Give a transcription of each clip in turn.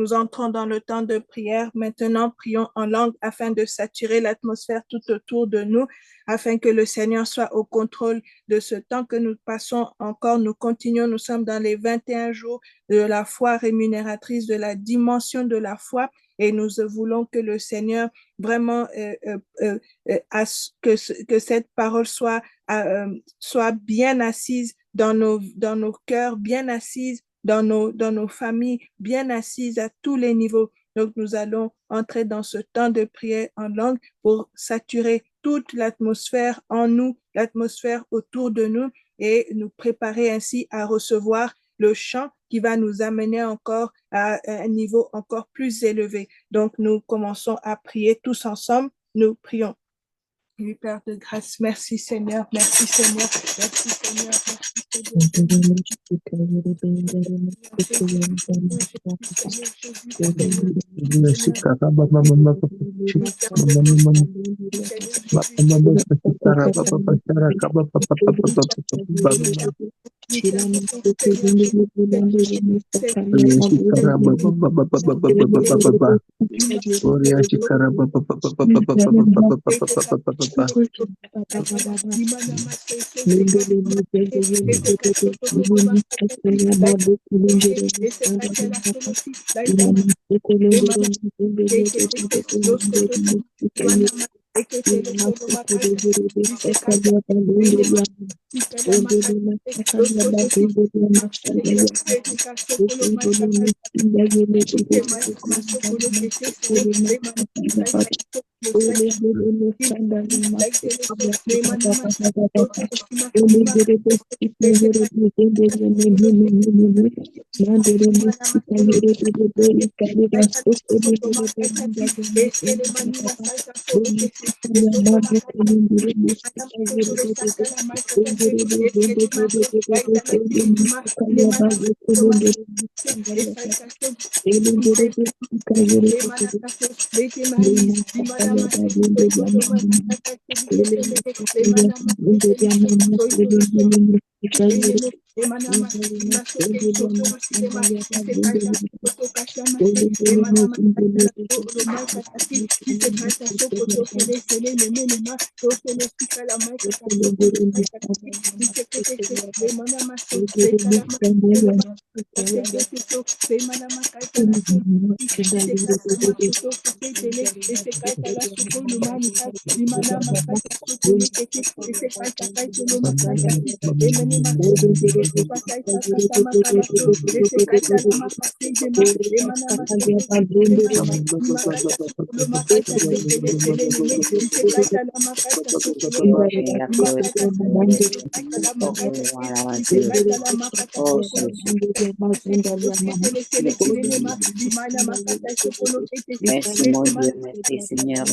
Nous entrons dans le temps de prière. Maintenant, prions en langue afin de saturer l'atmosphère tout autour de nous, afin que le Seigneur soit au contrôle de ce temps que nous passons encore. Nous continuons, nous sommes dans les 21 jours de la foi rémunératrice, de la dimension de la foi, et nous voulons que le Seigneur vraiment, que cette parole soit bien assise dans nos cœurs, bien assise dans nos familles, bien assises à tous les niveaux. Donc, nous allons entrer dans ce temps de prière en langue pour saturer toute l'atmosphère en nous, l'atmosphère autour de nous, et nous préparer ainsi à recevoir le chant qui va nous amener encore à un niveau encore plus élevé. Donc, nous commençons à prier tous ensemble. Nous prions. Oui, Père de grâce, merci Seigneur, merci Seigneur, merci Seigneur, Merci mon Dieu, merci Seigneur.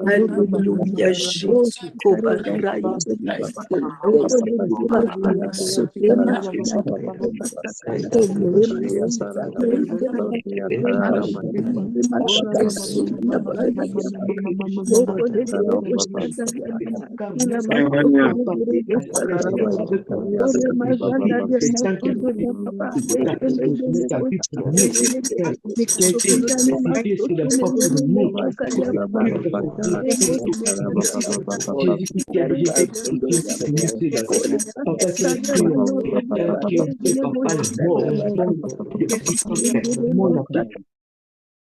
Alléluia, Jésus, Kobaraya,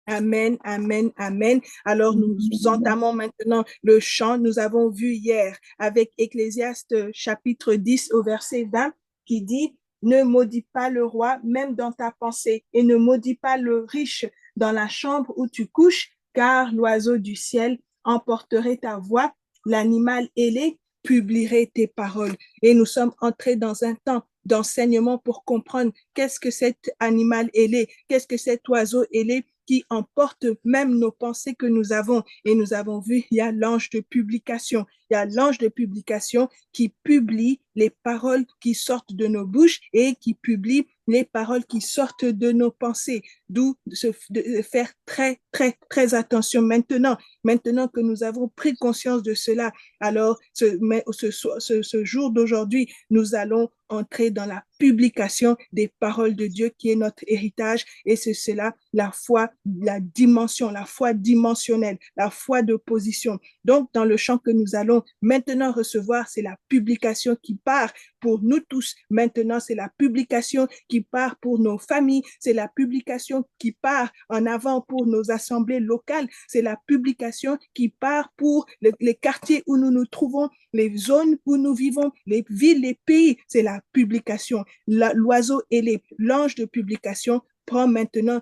Amen, amen, amen. Alors, nous entamons maintenant le chant. Nous avons vu hier avec Ecclésiaste chapitre 10 au verset 20 qui dit, ne maudis pas le roi même dans ta pensée et ne maudis pas le riche dans la chambre où tu couches, car l'oiseau du ciel emporterait ta voix, l'animal ailé publierait tes paroles. Et nous sommes entrés dans un temps d'enseignement pour comprendre qu'est-ce que cet animal ailé, qu'est-ce que cet oiseau ailé qui emporte même nos pensées que nous avons. Et nous avons vu, il y a l'ange de publication. Il y a l'ange de publication qui publie les paroles qui sortent de nos bouches et qui publie les paroles qui sortent de nos pensées. D'où de faire très, très, très attention maintenant. Maintenant que nous avons pris conscience de cela, alors ce jour d'aujourd'hui, nous allons entrer dans la publication des paroles de Dieu qui est notre héritage et c'est cela la foi, la dimension, la foi dimensionnelle, la foi de position. Donc, dans le chant que nous allons maintenant recevoir, c'est la publication qui part pour nous tous. Maintenant, c'est la publication qui part pour nos familles, c'est la publication qui part en avant pour nos assemblées locales, c'est la publication publication qui part pour les quartiers où nous nous trouvons, les zones où nous vivons, les villes, les pays. C'est la publication. L'oiseau ailé, l'ange de publication, prend maintenant,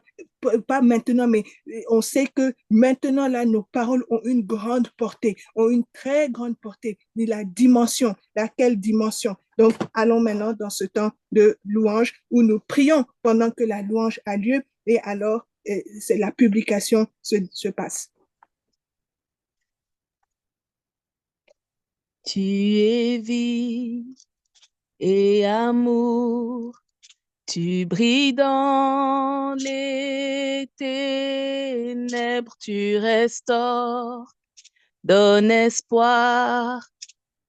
pas maintenant, mais on sait que maintenant, là, nos paroles ont une grande portée, ont une très grande portée. Mais la dimension, laquelle dimension? Donc, allons maintenant dans ce temps de louange où nous prions pendant que la louange a lieu et alors c'est la publication se passe. Tu es vie et amour, tu brilles dans les ténèbres, tu restaures, donnes espoir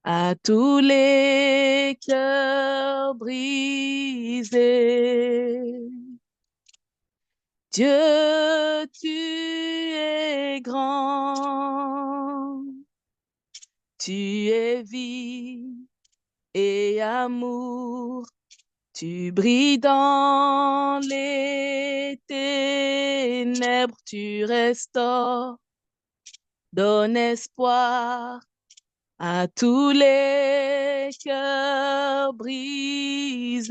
à tous les cœurs brisés. Dieu, tu es grand, tu es vie et amour, tu brilles dans les ténèbres, tu restaures, donnes espoir à tous les cœurs brisés.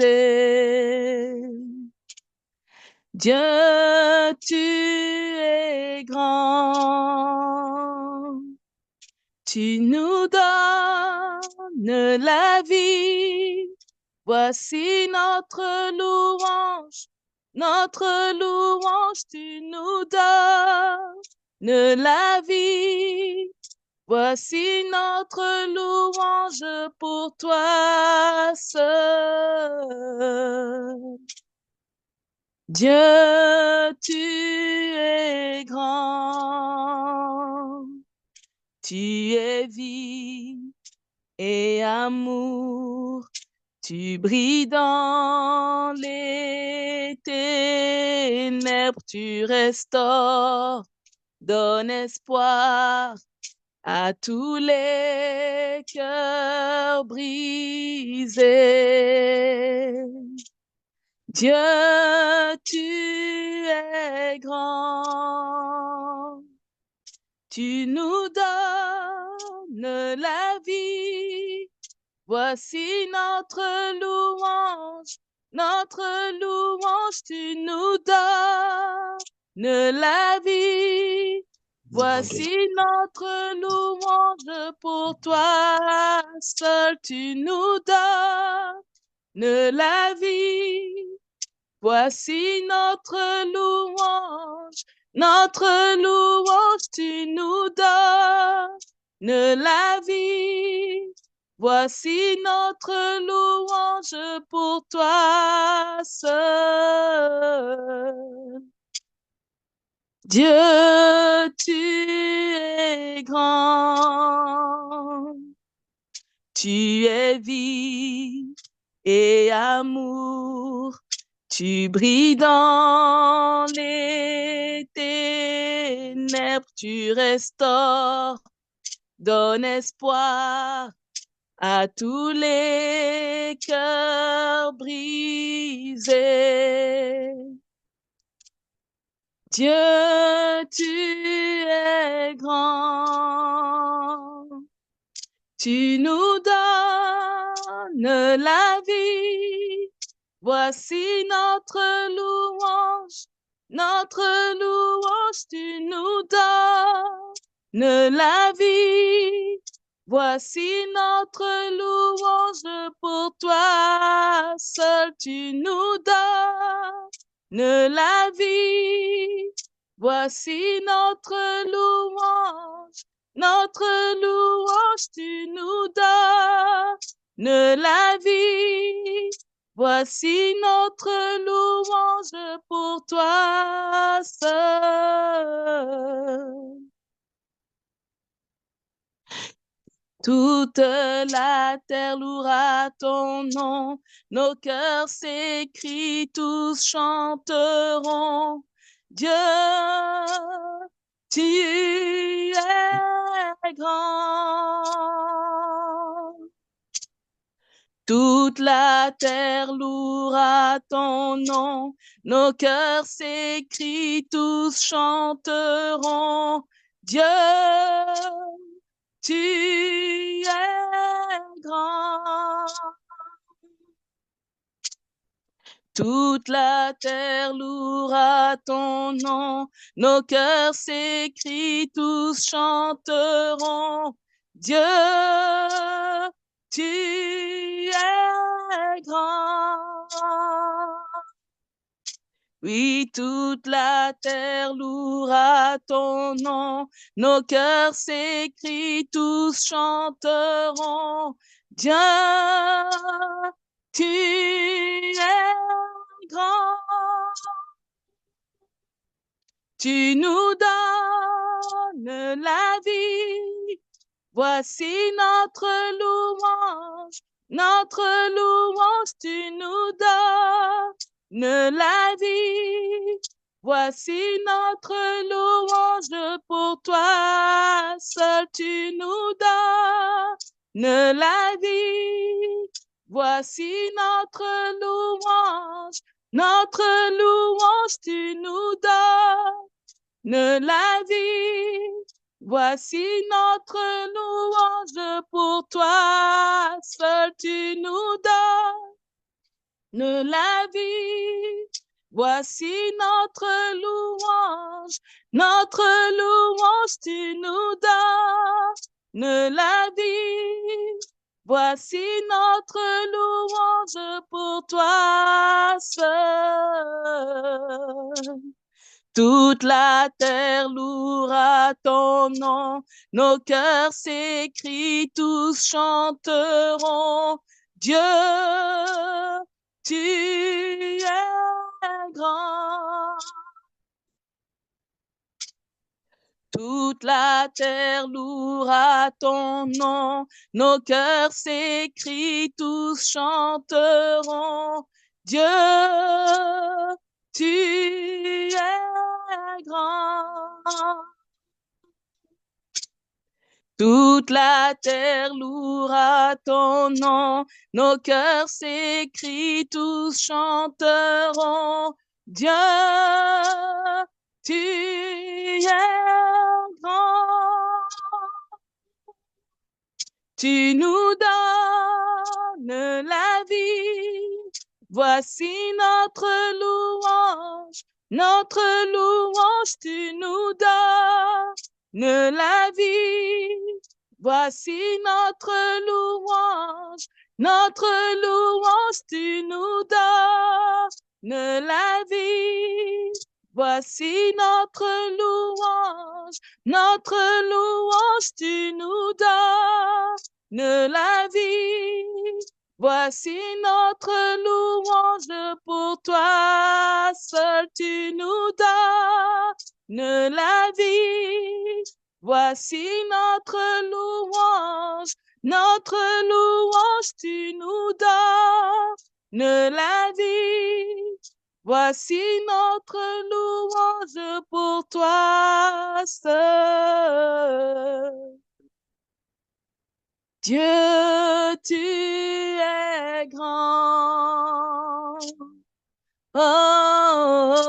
Dieu, tu es grand, tu nous donnes la vie. Voici notre louange, tu nous donnes la vie. Voici notre louange pour toi seul. Dieu, tu es grand, tu es vie et amour, tu brilles dans les ténèbres, tu restaures, donnes espoir à tous les cœurs brisés. Dieu, tu es grand, tu nous donnes la vie. Voici notre louange, tu nous donnes la vie. Voici notre louange pour toi seul, tu nous donnes la vie. Voici notre louange, tu nous donnes la vie. Voici notre louange pour toi seul. Dieu, tu es grand, tu es vie et amour, tu brilles dans les ténèbres, tu restaures, donnes espoir à tous les cœurs brisés. Dieu, tu es grand, tu nous donnes la vie. Voici notre louange, tu nous donnes la vie. Voici notre louange pour toi seul, tu nous donnes la vie. Voici notre louange, tu nous donnes la vie. Voici notre louange pour toi seul. Toute la terre louera ton nom, nos cœurs s'écrient, tous chanteront. Dieu, tu es grand. Toute la terre louera ton nom, nos cœurs s'écrient, tous chanteront. Dieu, tu es grand. Toute la terre louera ton nom, nos cœurs s'écrient, tous chanteront. Dieu, tu es grand. Oui, toute la terre louera ton nom, nos cœurs s'écrient, tous chanteront. Dieu, tu es grand. Tu nous donnes la vie. Voici notre louange, tu nous donnes la vie. Voici notre louange pour toi, seul tu nous donnes la vie. Voici notre louange, tu nous donnes la vie. Voici notre louange pour toi, seul tu nous donnes la vie. Voici notre louange, tu nous donnes la vie. Voici notre louange pour toi seul. Toute la terre louera ton nom, nos cœurs s'écrient, tous chanteront. Dieu, tu es grand. Toute la terre louera ton nom, nos cœurs s'écrient, tous chanteront. Dieu, tu es grand. Toute la terre louera ton nom, nos cœurs s'écrient, tous chanteront. Dieu, tu es grand. Tu nous donnes la vie. Voici notre louange, tu nous donnes la vie. Voici notre louange, tu nous donnes la vie. Voici notre louange, tu nous donnes la vie. Voici notre louange pour toi, seul tu nous donnes la vie. Voici notre louange, tu nous donnes la vie. Voici notre louange pour toi seul. Dieu, tu es grand. Oh,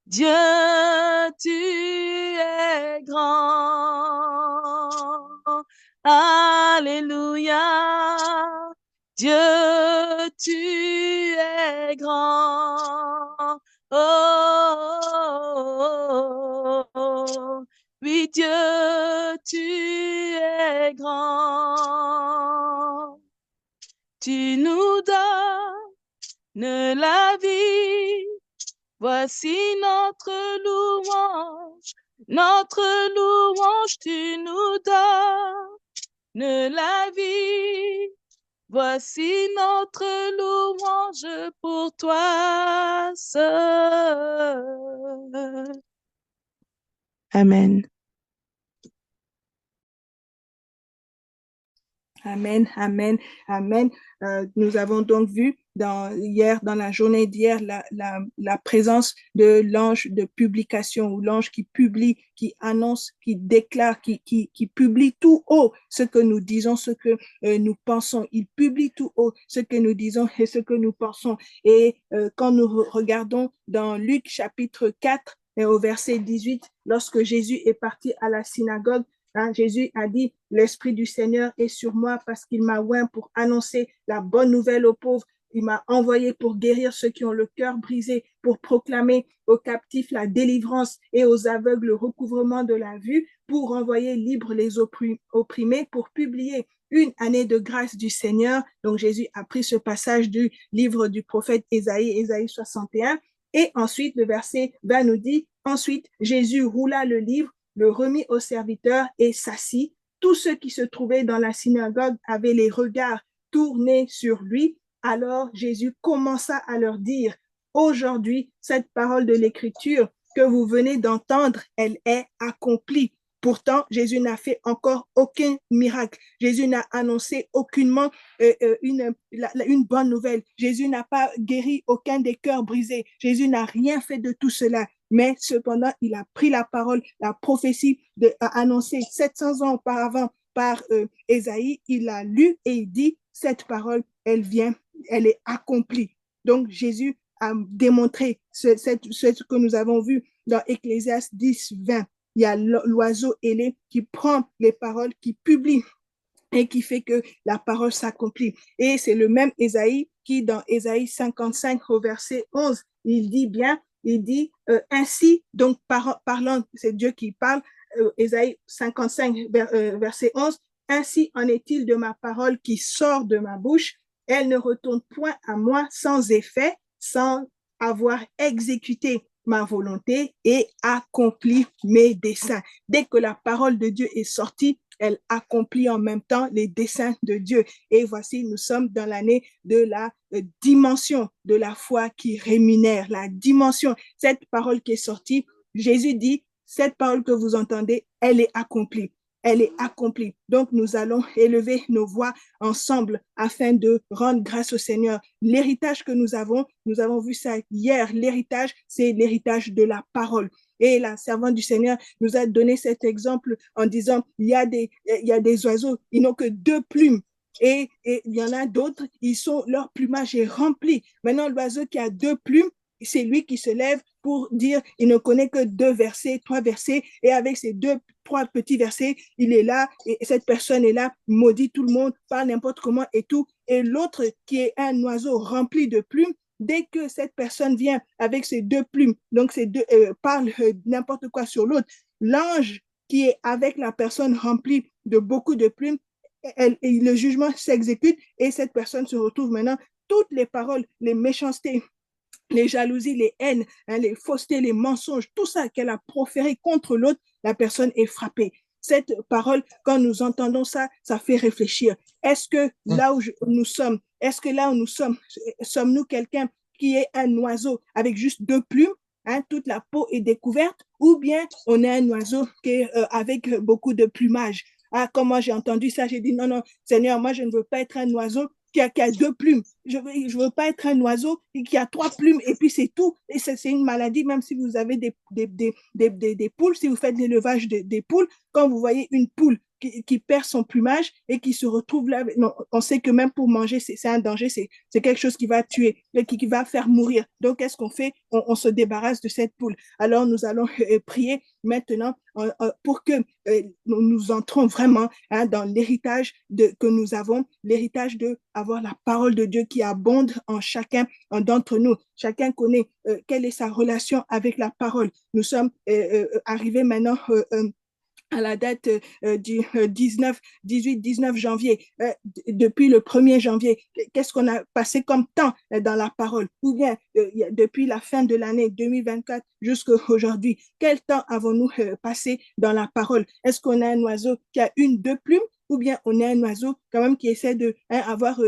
Dieu, tu es grand. Alléluia. Dieu, tu es grand. Oh, oui, Dieu, tu es grand. Tu nous donnes la vie. Voici notre louange, tu nous donnes la vie. Voici notre louange pour toi seul. Amen. Amen, amen, amen. Nous avons donc vu dans la journée d'hier, la présence de l'ange de publication, ou l'ange qui publie, qui annonce, qui déclare, qui publie tout haut ce que nous disons, ce que nous pensons. Il publie tout haut ce que nous disons et ce que nous pensons. Et quand nous regardons dans Luc chapitre 4, Et au verset 18, lorsque Jésus est parti à la synagogue, Jésus a dit, l'Esprit du Seigneur est sur moi parce qu'il m'a oint pour annoncer la bonne nouvelle aux pauvres. Il m'a envoyé pour guérir ceux qui ont le cœur brisé, pour proclamer aux captifs la délivrance et aux aveugles le recouvrement de la vue, pour envoyer libres les opprimés, pour publier une année de grâce du Seigneur. Donc Jésus a pris ce passage du livre du prophète Ésaïe 61. Et ensuite, le verset 20 nous dit, ensuite, Jésus roula le livre, le remit au serviteur et s'assit. Tous ceux qui se trouvaient dans la synagogue avaient les regards tournés sur lui. Alors Jésus commença à leur dire, aujourd'hui, cette parole de l'Écriture que vous venez d'entendre, elle est accomplie. Pourtant, Jésus n'a fait encore aucun miracle. Jésus n'a annoncé aucunement une bonne nouvelle. Jésus n'a pas guéri aucun des cœurs brisés. Jésus n'a rien fait de tout cela. Mais cependant, il a pris la parole, la prophétie annoncée 700 ans auparavant par Ésaïe. Il l'a lu et il dit, cette parole, elle vient, elle est accomplie. Donc, Jésus a démontré ce que nous avons vu dans Ecclésiaste 10, 20. Il y a l'oiseau ailé qui prend les paroles, qui publie et qui fait que la parole s'accomplit. Et c'est le même Ésaïe qui, dans Ésaïe 55 au verset 11, il dit ainsi, donc parlant, c'est Dieu qui parle, Ésaïe 55 verset 11, ainsi en est-il de ma parole qui sort de ma bouche, elle ne retourne point à moi sans effet, sans avoir exécuté ma volonté et accompli mes desseins. Dès que la parole de Dieu est sortie, elle accomplit en même temps les desseins de Dieu. Et voici, nous sommes dans l'année de la dimension de la foi qui rémunère, la dimension, cette parole qui est sortie. Jésus dit, cette parole que vous entendez, elle est accomplie. Elle est accomplie. Donc, nous allons élever nos voix ensemble afin de rendre grâce au Seigneur. L'héritage que nous avons vu ça hier, l'héritage, c'est l'héritage de la parole. Et la servante du Seigneur nous a donné cet exemple en disant, il y a des oiseaux, ils n'ont que 2 plumes. Et il y en a d'autres, leur plumage est rempli. Maintenant, l'oiseau qui a 2 plumes, c'est lui qui se lève pour dire, il ne connaît que 2 versets, 3 versets, et avec ces 3 petits versets, il est là, et cette personne est là, maudit tout le monde, parle n'importe comment et tout. Et l'autre qui est un oiseau rempli de plumes, dès que cette personne vient avec ses 2 plumes, donc parle n'importe quoi sur l'autre, l'ange qui est avec la personne remplie de beaucoup de plumes, le jugement s'exécute et cette personne se retrouve maintenant, toutes les paroles, les méchancetés, les jalousies, les haines, les faussetés, les mensonges, tout ça qu'elle a proféré contre l'autre, la personne est frappée. Cette parole, quand nous entendons ça, ça fait réfléchir. Est-ce que là où nous sommes, sommes-nous quelqu'un qui est un oiseau avec juste 2 plumes, toute la peau est découverte, ou bien on est un oiseau qui est avec beaucoup de plumage? Comme moi j'ai entendu ça, j'ai dit non, Seigneur, moi je ne veux pas être un oiseau qui a 2 plumes. Je veux pas être un oiseau qui a 3 plumes et puis c'est tout. Et c'est une maladie, même si vous avez des poules, si vous faites l'élevage des poules, quand vous voyez une poule qui perd son plumage et qui se retrouve là, non, on sait que même pour manger, c'est un danger, c'est quelque chose qui va tuer, qui va faire mourir. Donc, qu'est-ce qu'on fait? On se débarrasse de cette poule. Alors, nous allons prier maintenant pour que nous entrons vraiment dans l'héritage que nous avons, l'héritage d'avoir la parole de Dieu qui abonde en chacun d'entre nous. Chacun connaît quelle est sa relation avec la parole. Nous sommes arrivés maintenant à la date du 18-19 janvier, depuis le 1er janvier, qu'est-ce qu'on a passé comme temps dans la parole? Ou bien, depuis la fin de l'année 2024 jusqu'à aujourd'hui, quel temps avons-nous passé dans la parole? Est-ce qu'on a un oiseau qui a 1-2 plumes? Ou bien on est un oiseau quand même qui essaie d'avoir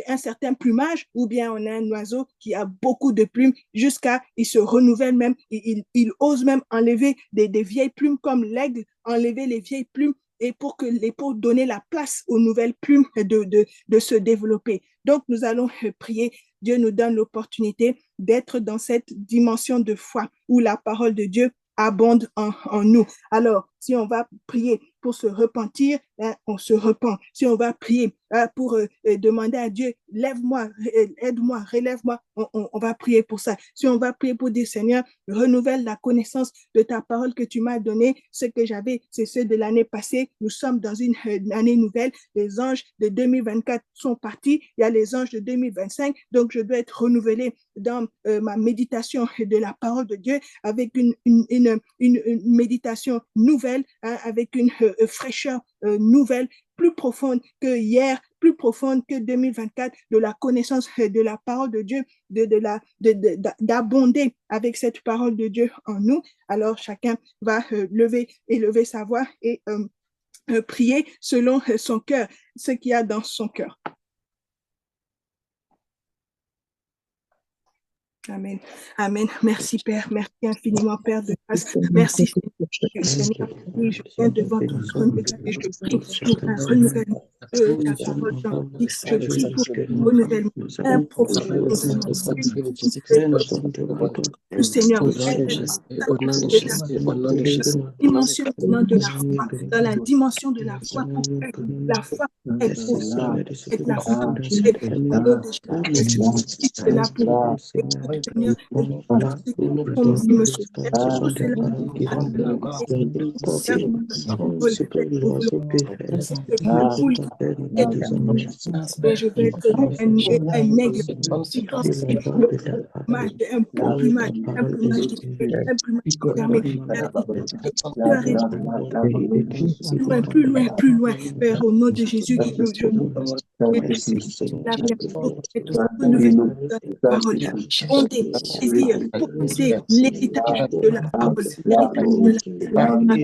un certain plumage, ou bien on est un oiseau qui a beaucoup de plumes jusqu'à, il se renouvelle même, il ose même enlever des vieilles plumes comme l'aigle, enlever les vieilles plumes et pour donner la place aux nouvelles plumes de se développer. Donc nous allons prier. Dieu nous donne l'opportunité d'être dans cette dimension de foi où la parole de Dieu abonde en nous. Alors, si on va prier pour se repentir, on se repent, si on va prier pour demander à Dieu, lève-moi, aide-moi, relève-moi, on va prier pour ça. Si on va prier pour dire, Seigneur, renouvelle la connaissance de ta parole que tu m'as donnée, ce que j'avais, c'est ceux de l'année passée. Nous sommes dans une année nouvelle. Les anges de 2024 sont partis. Il y a les anges de 2025. Donc, je dois être renouvelé dans ma méditation de la parole de Dieu avec une méditation nouvelle, avec une fraîcheur nouvelle, plus profonde que hier, plus profonde que 2024, de la connaissance de la parole de Dieu, d'abonder avec cette parole de Dieu en nous. Alors, chacun va élever sa voix et prier selon son cœur, ce qu'il y a dans son cœur. Amen. Amen. Merci, Père. Merci infiniment, Père de grâce. Merci, Seigneur. Oui, je viens devant ton trône de grâce et je prie pour un renouvellement de ta parole dans ma vie. Je prie pour un renouvellement, un profond renouvellement. Seigneur, dimension de la foi, dans la dimension de la foi, la foi est profonde, et la foi est là pour Seigneur, je vais être un aigle, un plumage plus loin, Père, au nom de Jésus, fonder, saisir, pousser l'héritage de la parole, les paroles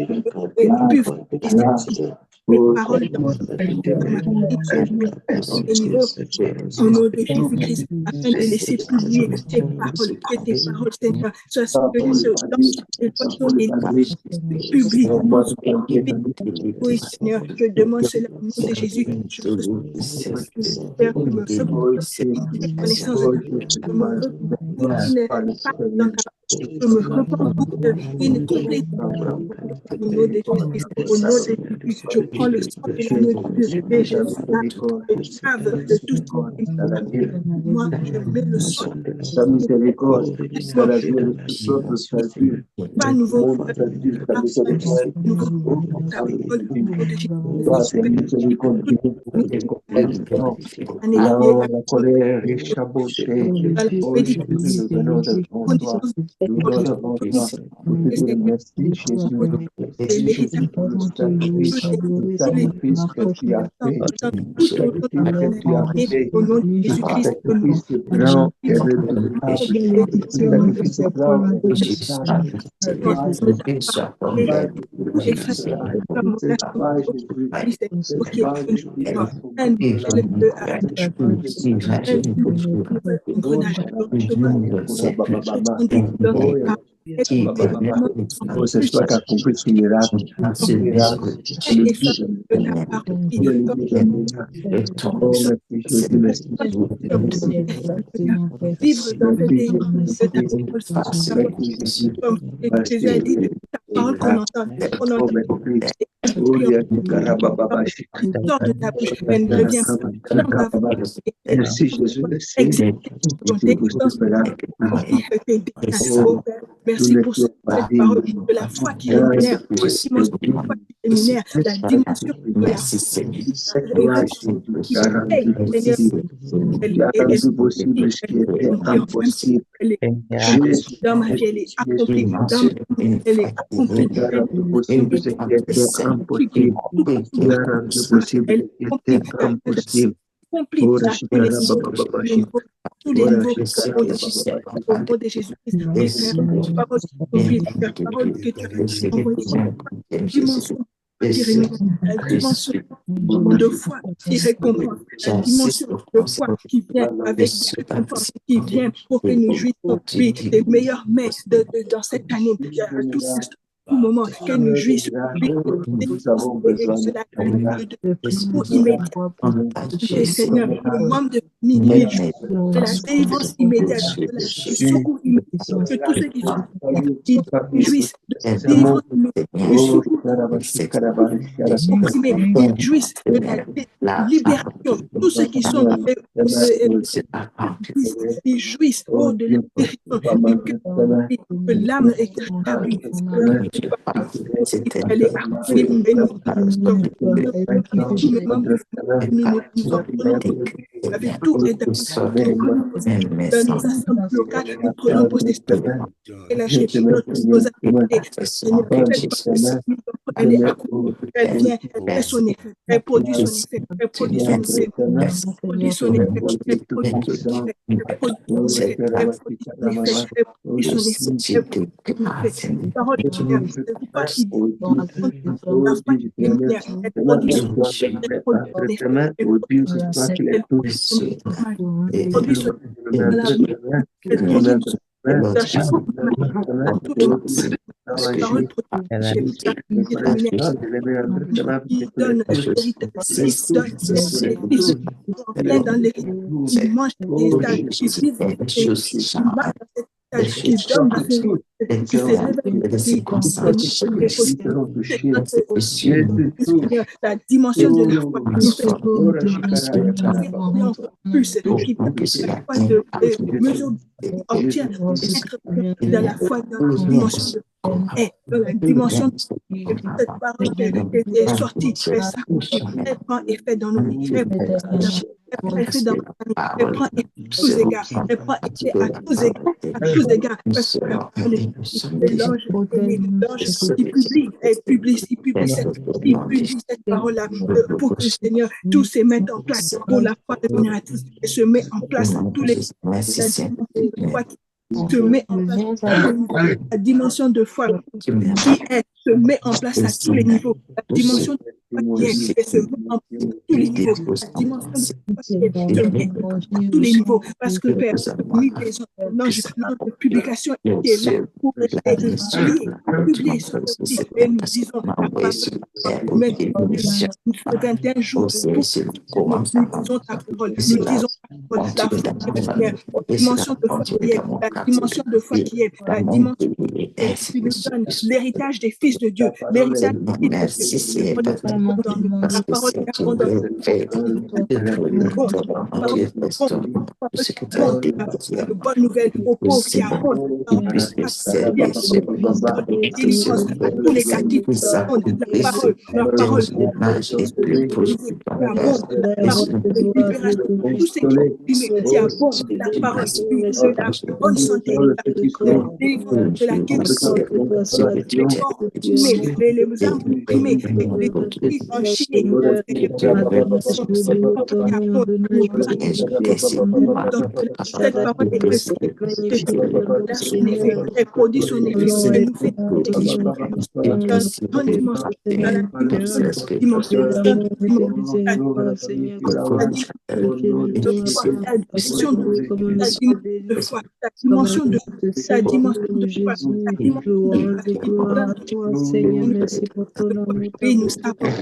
au nom de Jésus-Christ, afin de laisser publier tes paroles, que tes paroles, Seigneur, soient publiques. Oui, Seigneur, je demande cela au nom de Jésus. Père, me connaissance je me repens une complète au nom de Jésus-Christ, au nom de Jésus, je prends le sang de l'agneau de Dieu et je lave de tout ce moi, je mets le sang sa miséricorde, pas nouveau la colère est chabotée. Ce soit qu'accompli ce miracle, vivre dans le pays Jésus a dit ta parole qu'on entend, sort de ta bouche, elle ne revient pas. Merci Jésus, merci pour cette parole de la foi qui rémunère, la dimension de la dans ma vie, elle est accomplie. Elle est accomplie. Tous les niveaux au nom de Jésus-Christ. La parole que tu as envoyée, dimension de foi qui récompense, la dimension de foi qui vient avec des récompenses, qui vient pour que nous jouissions des meilleurs mets dans cette année, à tout moment, que nous jouissions nous avons besoin Seigneur, le membre de minute, de la délivrance immédiate, du secours immédiat, que tous ceux qui sont ils jouissent de la délivrance immédiate, du secours opprimés, ils jouissent de la libération. Tous ceux qui sont ils jouissent de la libération, que l'âme est rétablie, elle est accomplie et nous avec tout et dans nos assemblées locales, nous prenons possession et la nos activités. Elle est accomplie, elle vient, elle fait son effet, elle produit son effet, elle produit son effet, elle produit son effet, elle produit son effet, elle produit son effet, elle produit son effet, elle produit son effet. Parole de Dieu, elle ne pas elle produit son effet, elle produit son effet, elle produit son la dimension de la foi obtient dans la foi dans la dimension de dans la dimension de cette parole qui est sortie, elle prend effet dans nos vies, elle prend effet dans nos familles, elle prend effet à tous égards, elle prend effet à tous égards, parce que l'ange il publie cette parole-là pour que le Seigneur, tout se mette en place pour la foi génératrice et se met en place dans tous les se met en place la dimension de foi qui est, se met en place à tous les niveaux. La dimension de foi qui est, et se met en place à tous les niveaux. La dimension de foi qui est, se met à tous les niveaux. Parce que Père, l'ange de publication est là pour publier son outil. Et nous disons, mais 21 jours, nous disons ta parole, nous disons la dimension de foi qui est, la dimension de foi qui est, la dimension qui nous donne l'héritage des fils de Dieu, l'héritage des fils de Dieu. La parole de bonne nouvelle aux pauvres qui apportent délivrance à tous les captifs du monde. La parole de libération, tous ceux qui apportent la parole de la bonne santé, de la guérison, les âmes opprimées, les en Chine, cette parole est elle produit son effet, elle nous fait dans la dimension de foi, la dimension de foi,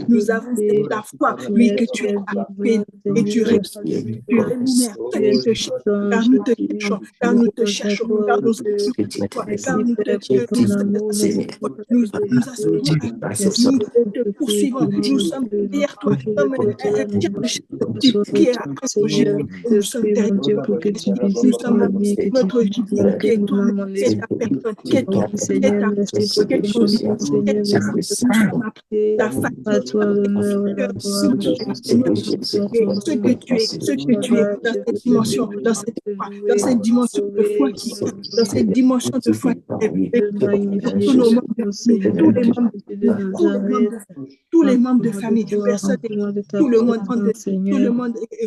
nous avons la foi, oui, que tu es appelé et tu rémunères ceux qui te cherchent, car nous te cherchons, car nous te poursuivons, nous sommes derrière toi, comme un tir de qui est après ton gibier, nous sommes derrière toi, nous sommes notre gibier, qui est toi, qui est ta personne, qui est ta ce que tu es dans cette dimension, dans cette dimension de foi qui est, dans cette dimension de foi tous les membres de famille, personne, tout le monde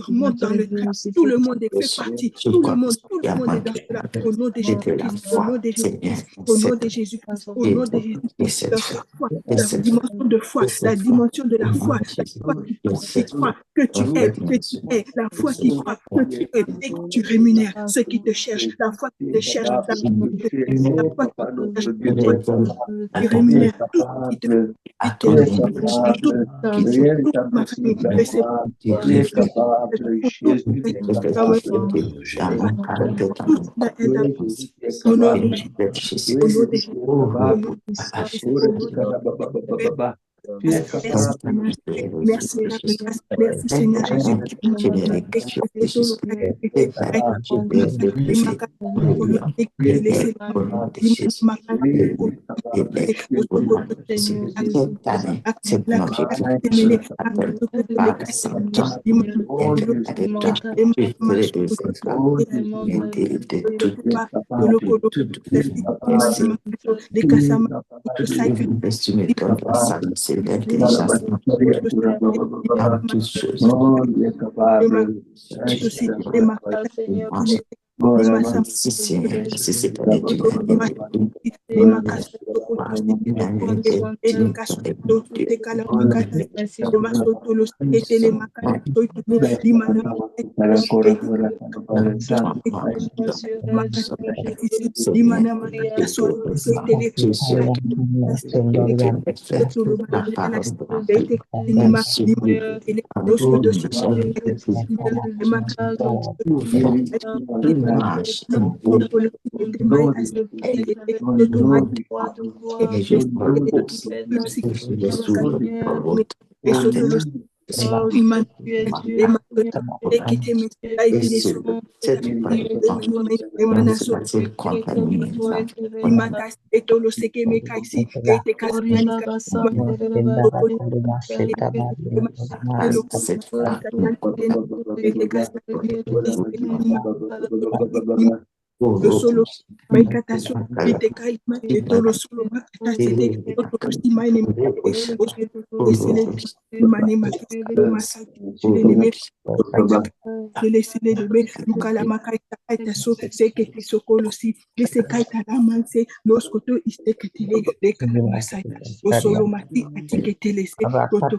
remonte dans le train, tout le monde est fait partie, tout le monde est dans cela, au nom de Jésus-Christ, au nom de Jésus-Christ, au nom de Jésus-Christ, au nom de Jésus-Christ, la dimension de foi, la dimension de la foi, la foi qui croit que tu es, la foi qui croit que tu es et que tu rémunères ceux qui te cherchent, la foi qui te cherche, la foi qui rémunère tout ce qui te à Tu ton es nom, capable, véritablement capable, tu es capable, Jésus, tu es capable. dans mon caractère, dans mon corps. Oui, Jésus, tu es Au nom capable. de Jésus, Jésus, au Oui, nom de Jésus, tu es oh, capable. Papa, Oh, Jésus, tu es merci capable. Seigneur. Merci la grâce. Merci Seigneur Jésus. Tu es capable. dans toutes choses. Non, tu es capable. Si c'est pas des Dieu, le solo maikataso itekai etolo solo makatase otolosi maine osele imane makisalo masaki leleme leleme lukala makaita aitaso sekete sokolosi lesekaita lamanse loskoto isteketele lekala masai osolo mati atiketelese toto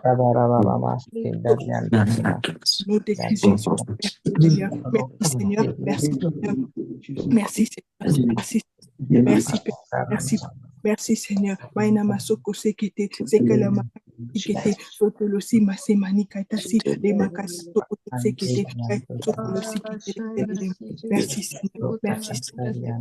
nom de Jésus. Merci Seigneur, merci Seigneur, merci Seigneur, merci Seigneur, merci Père, merci merci Seigneur. Maina masoko sekete sekala makete sotolosi masemani kaitasi le makaso sekete sotolosi kete. Merci Seigneur, merci Seigneur.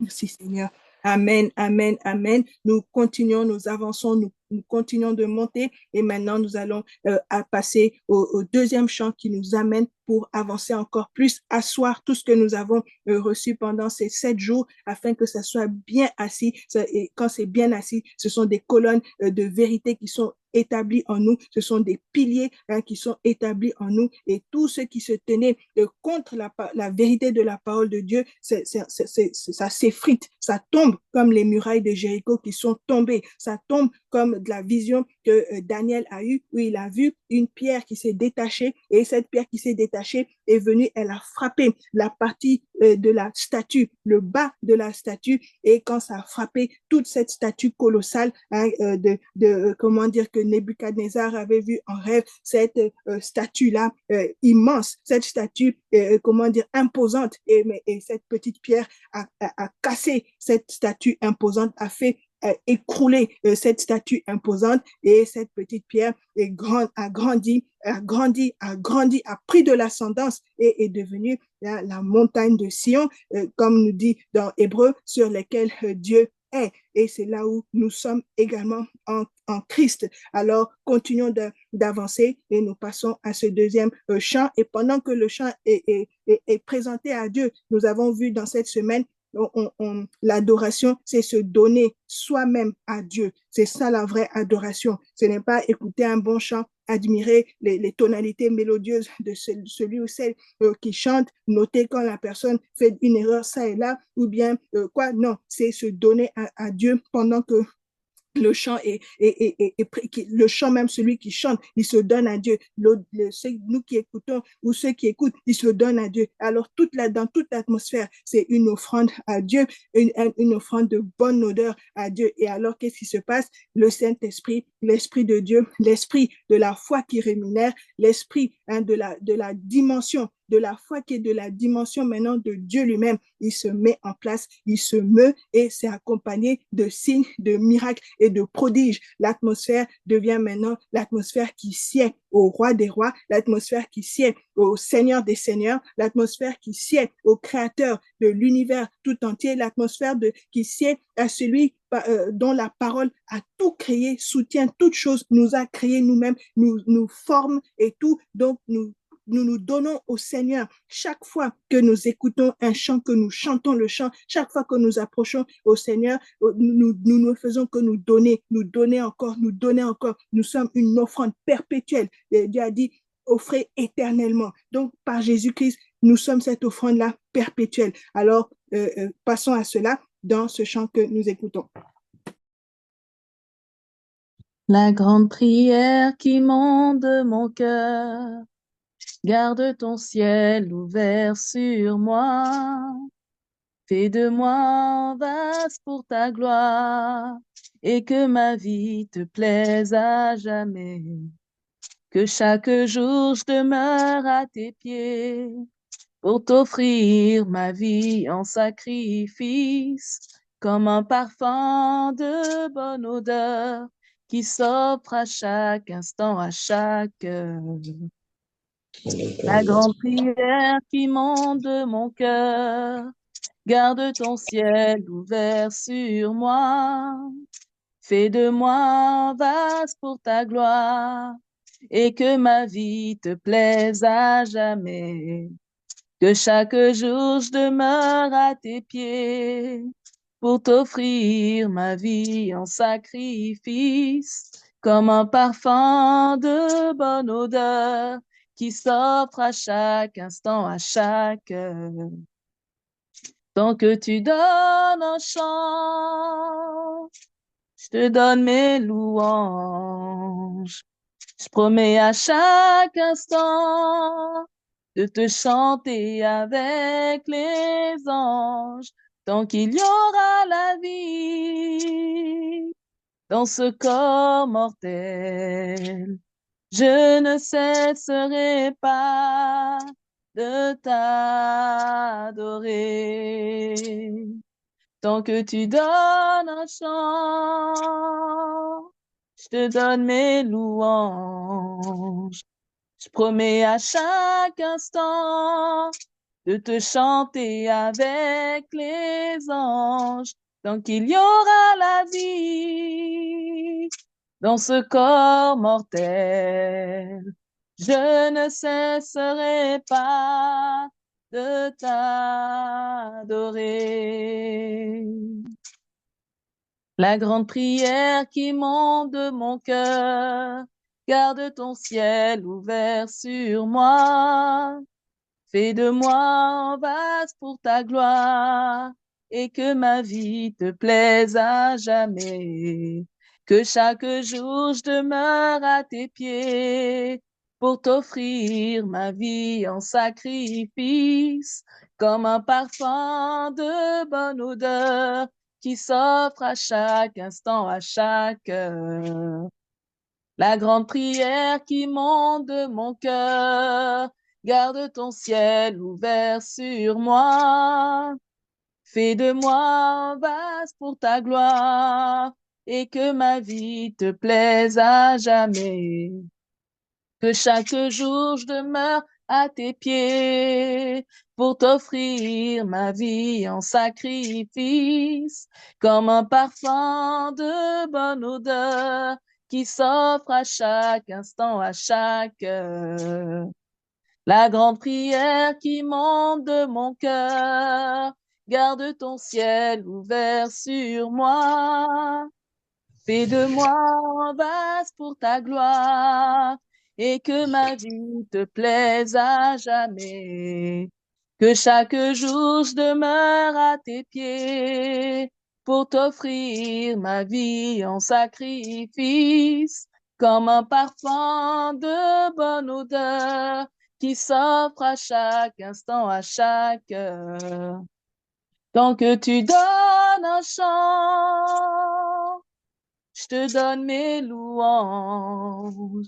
Merci Seigneur. Amen, amen, amen. Nous continuons, nous avançons, nous continuons de monter et maintenant nous allons à passer au deuxième chant qui nous amène pour avancer encore plus, asseoir tout ce que nous avons reçu pendant ces 7 jours afin que ça soit bien assis. Et quand c'est bien assis, ce sont des colonnes de vérité qui sont établis en nous, ce sont des piliers qui sont établis en nous et tout ce qui se tenait contre la vérité de la parole de Dieu, ça s'effrite, ça tombe comme les murailles de Jéricho qui sont tombées, ça tombe comme de la vision que Daniel a eue où il a vu une pierre qui s'est détachée et cette pierre qui s'est détachée est venue, elle a frappé la partie de la statue, le bas de la statue et quand ça a frappé toute cette statue colossale comment dire que Nebuchadnezzar avait vu en rêve cette statue-là immense, cette statue, comment dire, imposante. Et cette petite pierre a cassé cette statue imposante, a fait écrouler cette statue imposante et cette petite pierre a grandi, a pris de l'ascendance et est devenue la montagne de Sion, comme nous dit dans Hébreu, sur laquelle Dieu est. Et c'est là où nous sommes également en Christ. Alors, continuons d'avancer et nous passons à ce deuxième chant. Et pendant que le chant est présenté à Dieu, nous avons vu dans cette semaine l'adoration, c'est se donner soi-même à Dieu. C'est ça la vraie adoration. Ce n'est pas écouter un bon chant, admirer les tonalités mélodieuses de celui ou celle qui chante, noter quand la personne fait une erreur ça et là, ou bien quoi. Non, c'est se donner à Dieu pendant que le chant le chant même celui qui chante, il se donne à Dieu. Nous qui écoutons ou ceux qui écoutent, ils se donnent à Dieu. Alors dans toute l'atmosphère, c'est une offrande à Dieu, une offrande de bonne odeur à Dieu. Et alors qu'est-ce qui se passe? Le Saint-Esprit, l'Esprit de Dieu, l'Esprit de la foi qui rémunère, l'Esprit de la dimension de la foi, qui est de la dimension maintenant de Dieu lui-même. Il se met en place, il se meut et c'est accompagné de signes, de miracles et de prodiges. L'atmosphère devient maintenant l'atmosphère qui sied au roi des rois, l'atmosphère qui sied au Seigneur des seigneurs, l'atmosphère qui sied au créateur de l'univers tout entier, l'atmosphère qui sied à celui dont la parole a tout créé, soutient toutes choses, nous a créé nous-mêmes, nous forme et tout. Donc, nous donnons au Seigneur chaque fois que nous écoutons un chant, que nous chantons le chant, chaque fois que nous approchons au Seigneur, nous ne faisons que nous donner encore, nous donner encore. Nous sommes une offrande perpétuelle. Dieu a dit, offrez éternellement. Donc, par Jésus-Christ, nous sommes cette offrande-là perpétuelle. Alors, passons à cela dans ce chant que nous écoutons. La grande prière qui monte de mon cœur, garde ton ciel ouvert sur moi. Fais de moi un vase pour ta gloire et que ma vie te plaise à jamais. Que chaque jour je demeure à tes pieds pour t'offrir ma vie en sacrifice, comme un parfum de bonne odeur qui s'offre à chaque instant, à chaque heure. La grande prière qui monte de mon cœur, garde ton ciel ouvert sur moi. Fais de moi un vase pour ta gloire et que ma vie te plaise à jamais. Que chaque jour je demeure à tes pieds pour t'offrir ma vie en sacrifice, comme un parfum de bonne odeur qui s'offre à chaque instant, à chaque heure. Tant que tu donnes un chant, je te donne mes louanges. Je promets à chaque instant de te chanter avec les anges, tant qu'il y aura la vie dans ce corps mortel. Je ne cesserai pas de t'adorer. Tant que tu donnes un chant, je te donne mes louanges. Je promets à chaque instant de te chanter avec les anges, tant qu'il y aura la vie dans ce corps mortel. Je ne cesserai pas de t'adorer. La grande prière qui monte de mon cœur, garde ton ciel ouvert sur moi. Fais de moi un vase pour ta gloire et que ma vie te plaise à jamais. Que chaque jour je demeure à tes pieds pour t'offrir ma vie en sacrifice, comme un parfum de bonne odeur qui s'offre à chaque instant, à chaque heure. La grande prière qui monte de mon cœur, garde ton ciel ouvert sur moi. Fais de moi un vase pour ta gloire et que ma vie te plaise à jamais. Que chaque jour je demeure à tes pieds pour t'offrir ma vie en sacrifice, comme un parfum de bonne odeur qui s'offre à chaque instant, à chaque heure. La grande prière qui monte de mon cœur, garde ton ciel ouvert sur moi. Fais de moi un vase pour ta gloire et que ma vie te plaise à jamais. Que chaque jour je demeure à tes pieds pour t'offrir ma vie en sacrifice, comme un parfum de bonne odeur qui s'offre à chaque instant, à chaque heure. Tant que tu donnes un chant, je te donne mes louanges.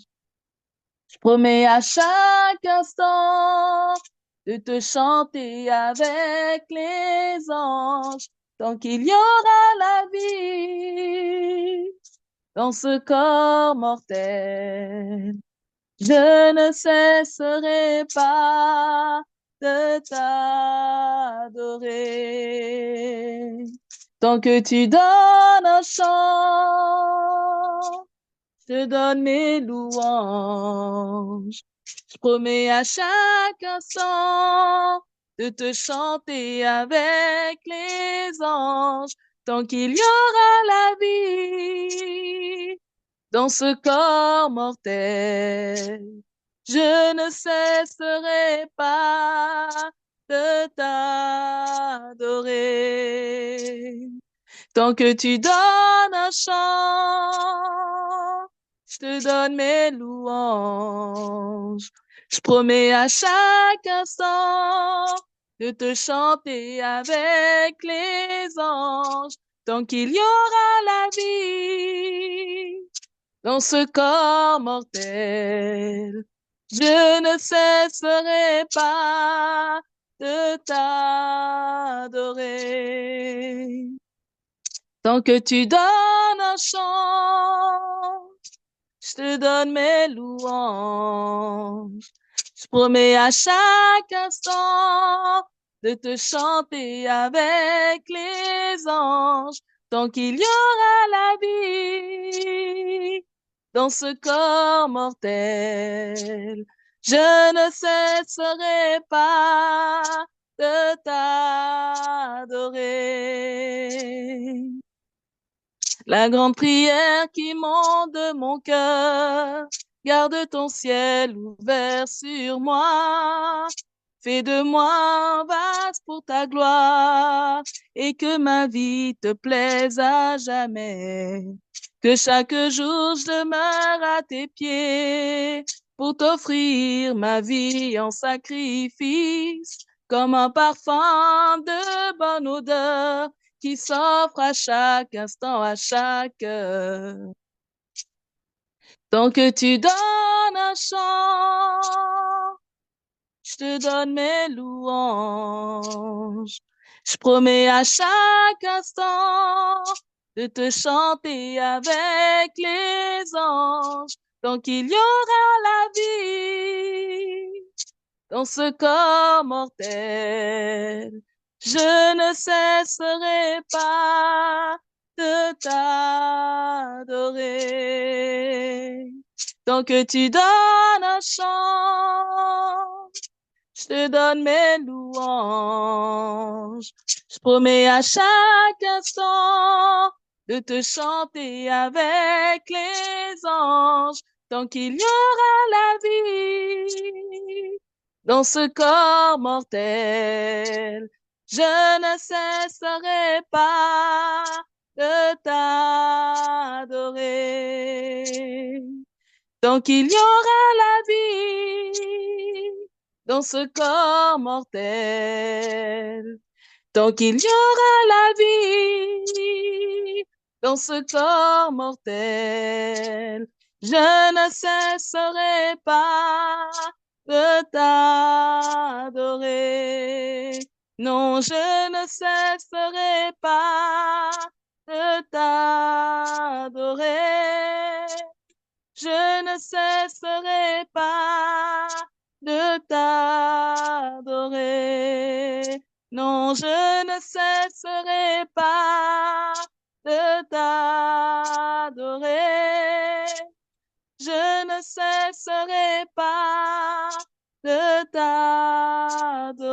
Je promets à chaque instant de te chanter avec les anges, tant qu'il y aura la vie dans ce corps mortel. Je ne cesserai pas de t'adorer. Tant que tu donnes un chant, je te donne mes louanges. Je promets à chaque instant de te chanter avec les anges, tant qu'il y aura la vie dans ce corps mortel. Je ne cesserai pas de t'adorer. Tant que tu donnes un chant, je te donne mes louanges. Je promets à chaque instant de te chanter avec les anges, tant qu'il y aura la vie dans ce corps mortel. Je ne cesserai pas de t'adorer. Tant que tu donnes un chant, je te donne mes louanges. Je promets à chaque instant de te chanter avec les anges, tant qu'il y aura la vie dans ce corps mortel. Je ne cesserai pas de t'adorer. La grande prière qui monte de mon cœur, garde ton ciel ouvert sur moi. Fais de moi un vase pour ta gloire et que ma vie te plaise à jamais. Que chaque jour je demeure à tes pieds pour t'offrir ma vie en sacrifice comme un parfum de bonne odeur qui s'offre à chaque instant, à chaque heure. Tant que tu donnes un chant, je te donne mes louanges. Je promets à chaque instant de te chanter avec les anges, tant qu'il y aura la vie dans ce corps mortel. Je ne cesserai pas de t'adorer. Tant que tu donnes un chant, je te donne mes louanges. Je promets à chaque instant de te chanter avec les anges, tant qu'il y aura la vie dans ce corps mortel. Je ne cesserai pas de t'adorer. Tant qu'il y aura la vie dans ce corps mortel. Tant qu'il y aura la vie dans ce corps mortel. Je ne cesserai pas de t'adorer. Non, je ne cesserai pas de t'adorer. Je ne cesserai pas de t'adorer. Non, je ne cesserai pas de t'adorer. Je ne cesserai pas de t'adorer.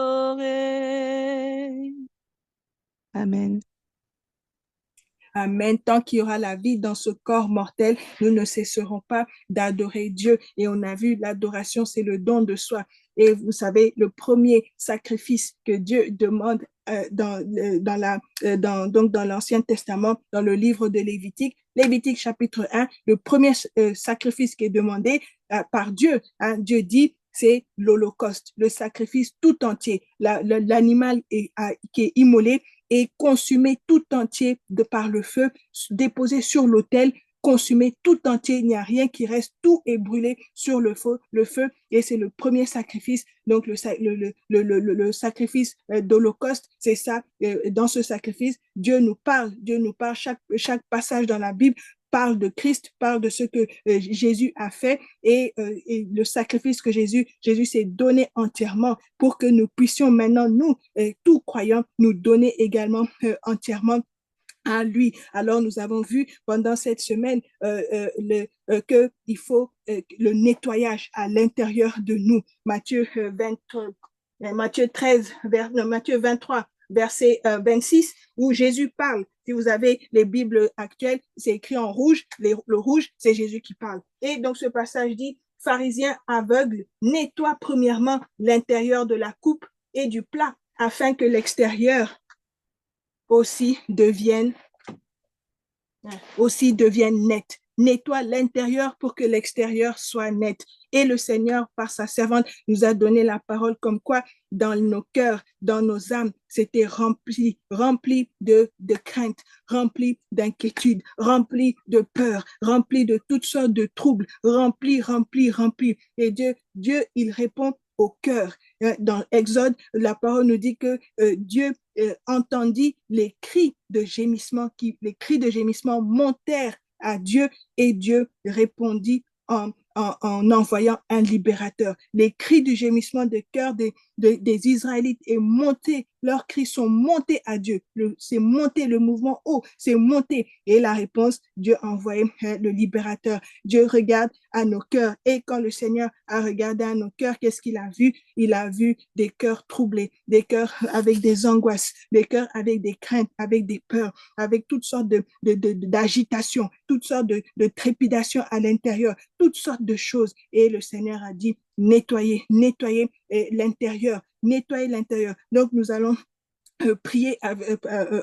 Amen. Amen. Tant qu'il y aura la vie dans ce corps mortel, nous ne cesserons pas d'adorer Dieu. Et on a vu, l'adoration, c'est le don de soi. Et vous savez, le premier sacrifice que Dieu demande dans l'Ancien Testament, dans le livre de Lévitique chapitre 1, le premier sacrifice qui est demandé par Dieu, Dieu dit, c'est l'Holocauste, le sacrifice tout entier. L'animal qui est immolé et consumé tout entier par le feu, déposé sur l'autel consumé tout entier, il n'y a rien qui reste, tout est brûlé sur le feu, et c'est le premier sacrifice, donc le sacrifice d'Holocauste, c'est ça, dans ce sacrifice, Dieu nous parle, chaque passage dans la Bible parle de Christ, parle de ce que Jésus a fait et le sacrifice que Jésus s'est donné entièrement pour que nous puissions maintenant, nous, tout croyants, nous donner également entièrement à lui. Alors, nous avons vu pendant cette semaine qu'il faut le nettoyage à l'intérieur de nous. Matthieu 23, verset 26, où Jésus parle. Si vous avez les Bibles actuelles, c'est écrit en rouge. Le rouge, c'est Jésus qui parle. Et donc, ce passage dit, « Pharisiens aveugles, nettoie premièrement l'intérieur de la coupe et du plat, afin que l'extérieur aussi devienne net. » Nettoie l'intérieur pour que l'extérieur soit net. Et le Seigneur, par sa servante, nous a donné la parole comme quoi dans nos cœurs, dans nos âmes, c'était rempli de crainte, rempli d'inquiétude, rempli de peur, rempli de toutes sortes de troubles, rempli. Et Dieu, il répond au cœur. Dans Exode, la parole nous dit que Dieu entendit les cris de gémissement montèrent à Dieu et Dieu répondit en envoyant un libérateur. Les cris du gémissement de cœur des Israélites est monté, leurs cris sont montés à Dieu. C'est monté, le mouvement haut, c'est monté. Et la réponse, Dieu a envoyé le libérateur. Dieu regarde à nos cœurs. Et quand le Seigneur a regardé à nos cœurs, qu'est-ce qu'il a vu? Il a vu des cœurs troublés, des cœurs avec des angoisses, des cœurs avec des craintes, avec des peurs, avec toutes sortes d'agitation, toutes sortes de trépidations à l'intérieur, toutes sortes de choses. Et le Seigneur a dit, nettoyez l'intérieur, nettoyez l'intérieur. Donc, nous allons prier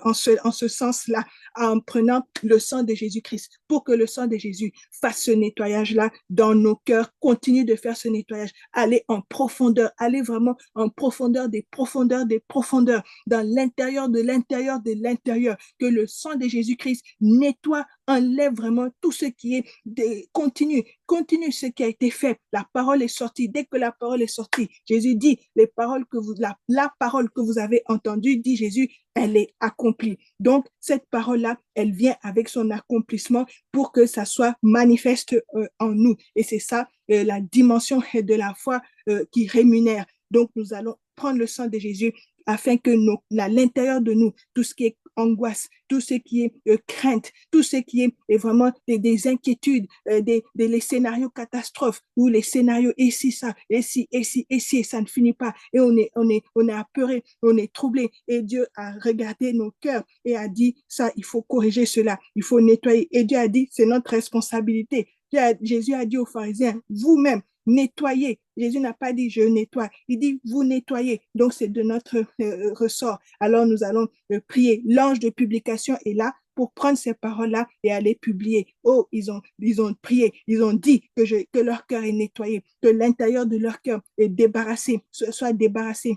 en ce sens-là, en prenant le sang de Jésus-Christ, pour que le sang de Jésus fasse ce nettoyage-là dans nos cœurs, continue de faire ce nettoyage, aller en profondeur, aller vraiment en profondeur des profondeurs, dans l'intérieur de l'intérieur, que le sang de Jésus-Christ nettoie, enlève vraiment tout ce qui est continue ce qui a été fait. La parole est sortie. Dès que la parole est sortie, Jésus dit, la parole que vous avez entendue, dit Jésus, elle est accomplie. Donc, cette parole-là, elle vient avec son accomplissement pour que ça soit manifeste en nous. Et c'est ça, la dimension de la foi qui rémunère. Donc, nous allons prendre le sang de Jésus afin que à l'intérieur de nous, tout ce qui est angoisse, tout ce qui est crainte, tout ce qui est vraiment des inquiétudes, les scénarios catastrophes ou les scénarios et si ça, et si, ça ne finit pas. Et on est apeuré, on est troublé. Et Dieu a regardé nos cœurs et a dit, ça, il faut corriger cela, il faut nettoyer. Et Dieu a dit, c'est notre responsabilité. Jésus a dit aux pharisiens, vous-même, nettoyer. Jésus n'a pas dit je nettoie, il dit vous nettoyez. Donc c'est de notre ressort. Alors nous allons prier. L'ange de publication est là pour prendre ces paroles-là et aller publier. Oh, ils ont prié, ils ont dit que leur cœur est nettoyé, que l'intérieur de leur cœur est débarrassé, soit débarrassé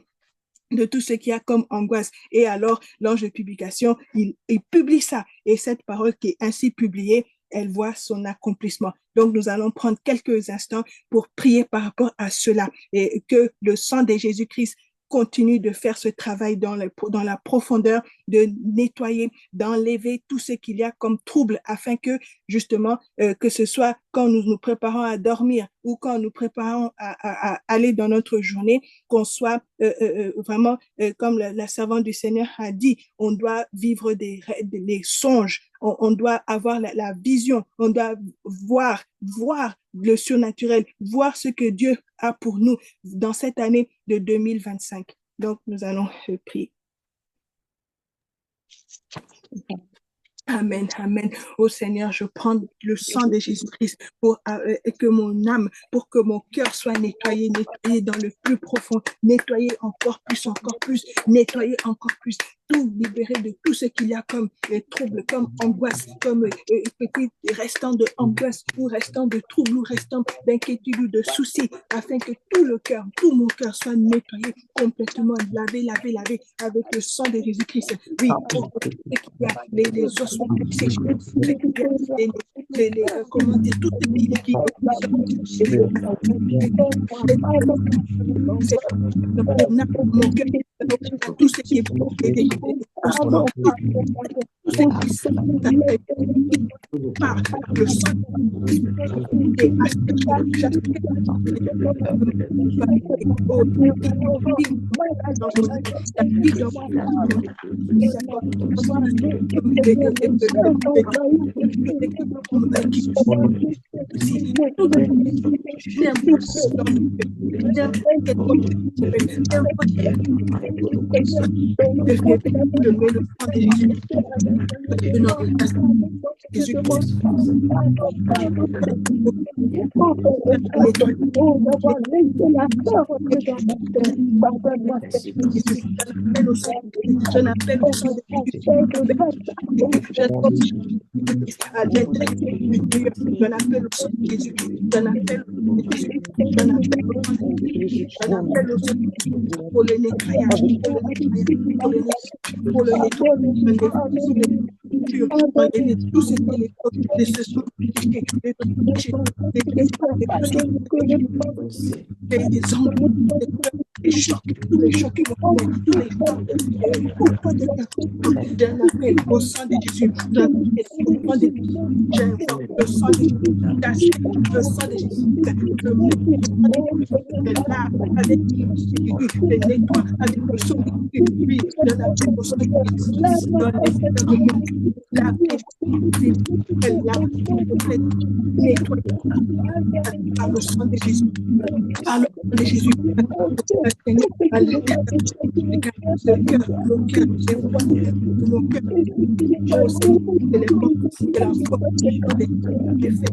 de tout ce qu'il y a comme angoisse. Et alors, l'ange de publication, il publie ça. Et cette parole qui est ainsi publiée, elle voit son accomplissement. Donc, nous allons prendre quelques instants pour prier par rapport à cela et que le sang de Jésus-Christ continue de faire ce travail dans la profondeur, de nettoyer, d'enlever tout ce qu'il y a comme trouble afin que, justement, que ce soit quand nous nous préparons à dormir ou quand nous préparons à aller dans notre journée, qu'on soit vraiment, comme la servante du Seigneur a dit, on doit vivre des songes, on doit avoir la vision, on doit voir le surnaturel, voir ce que Dieu a pour nous dans cette année de 2025. Donc, nous allons prier. Amen, amen. Ô Seigneur, je prends le sang de Jésus-Christ pour que mon âme, pour que mon cœur soit nettoyé dans le plus profond, nettoyé encore plus, nettoyé encore plus. tout libérer de tout ce qu'il y a comme trouble, comme angoisse, comme petit restant de angoisse, ou restant de trouble, ou restant d'inquiétude ou de soucis, afin que tout le cœur, tout mon cœur soit nettoyé, complètement lavé avec le sang de Jésus-Christ. Oui, pour qu'il y a les ossements séchés, comment dire, tout ce qui mon cœur, tout ce qui est bon, par le sang pour le nettoyage, pour le tout ce qui est les chocs, tous les chocs qui vont faire, tous les d'un appel au sang de Jésus, j'invoque le sang de Jésus, le sang de Jésus, le là, avec le nettoie, avec le sang de Jésus, oui, d'un appel au sang de Jésus, la paix, la complète, nettoie, par le sang de Jésus, par le sang de Jésus, à l'intérieur de mon cœur, les voix de mon cœur, de la foi, il est là, j'espère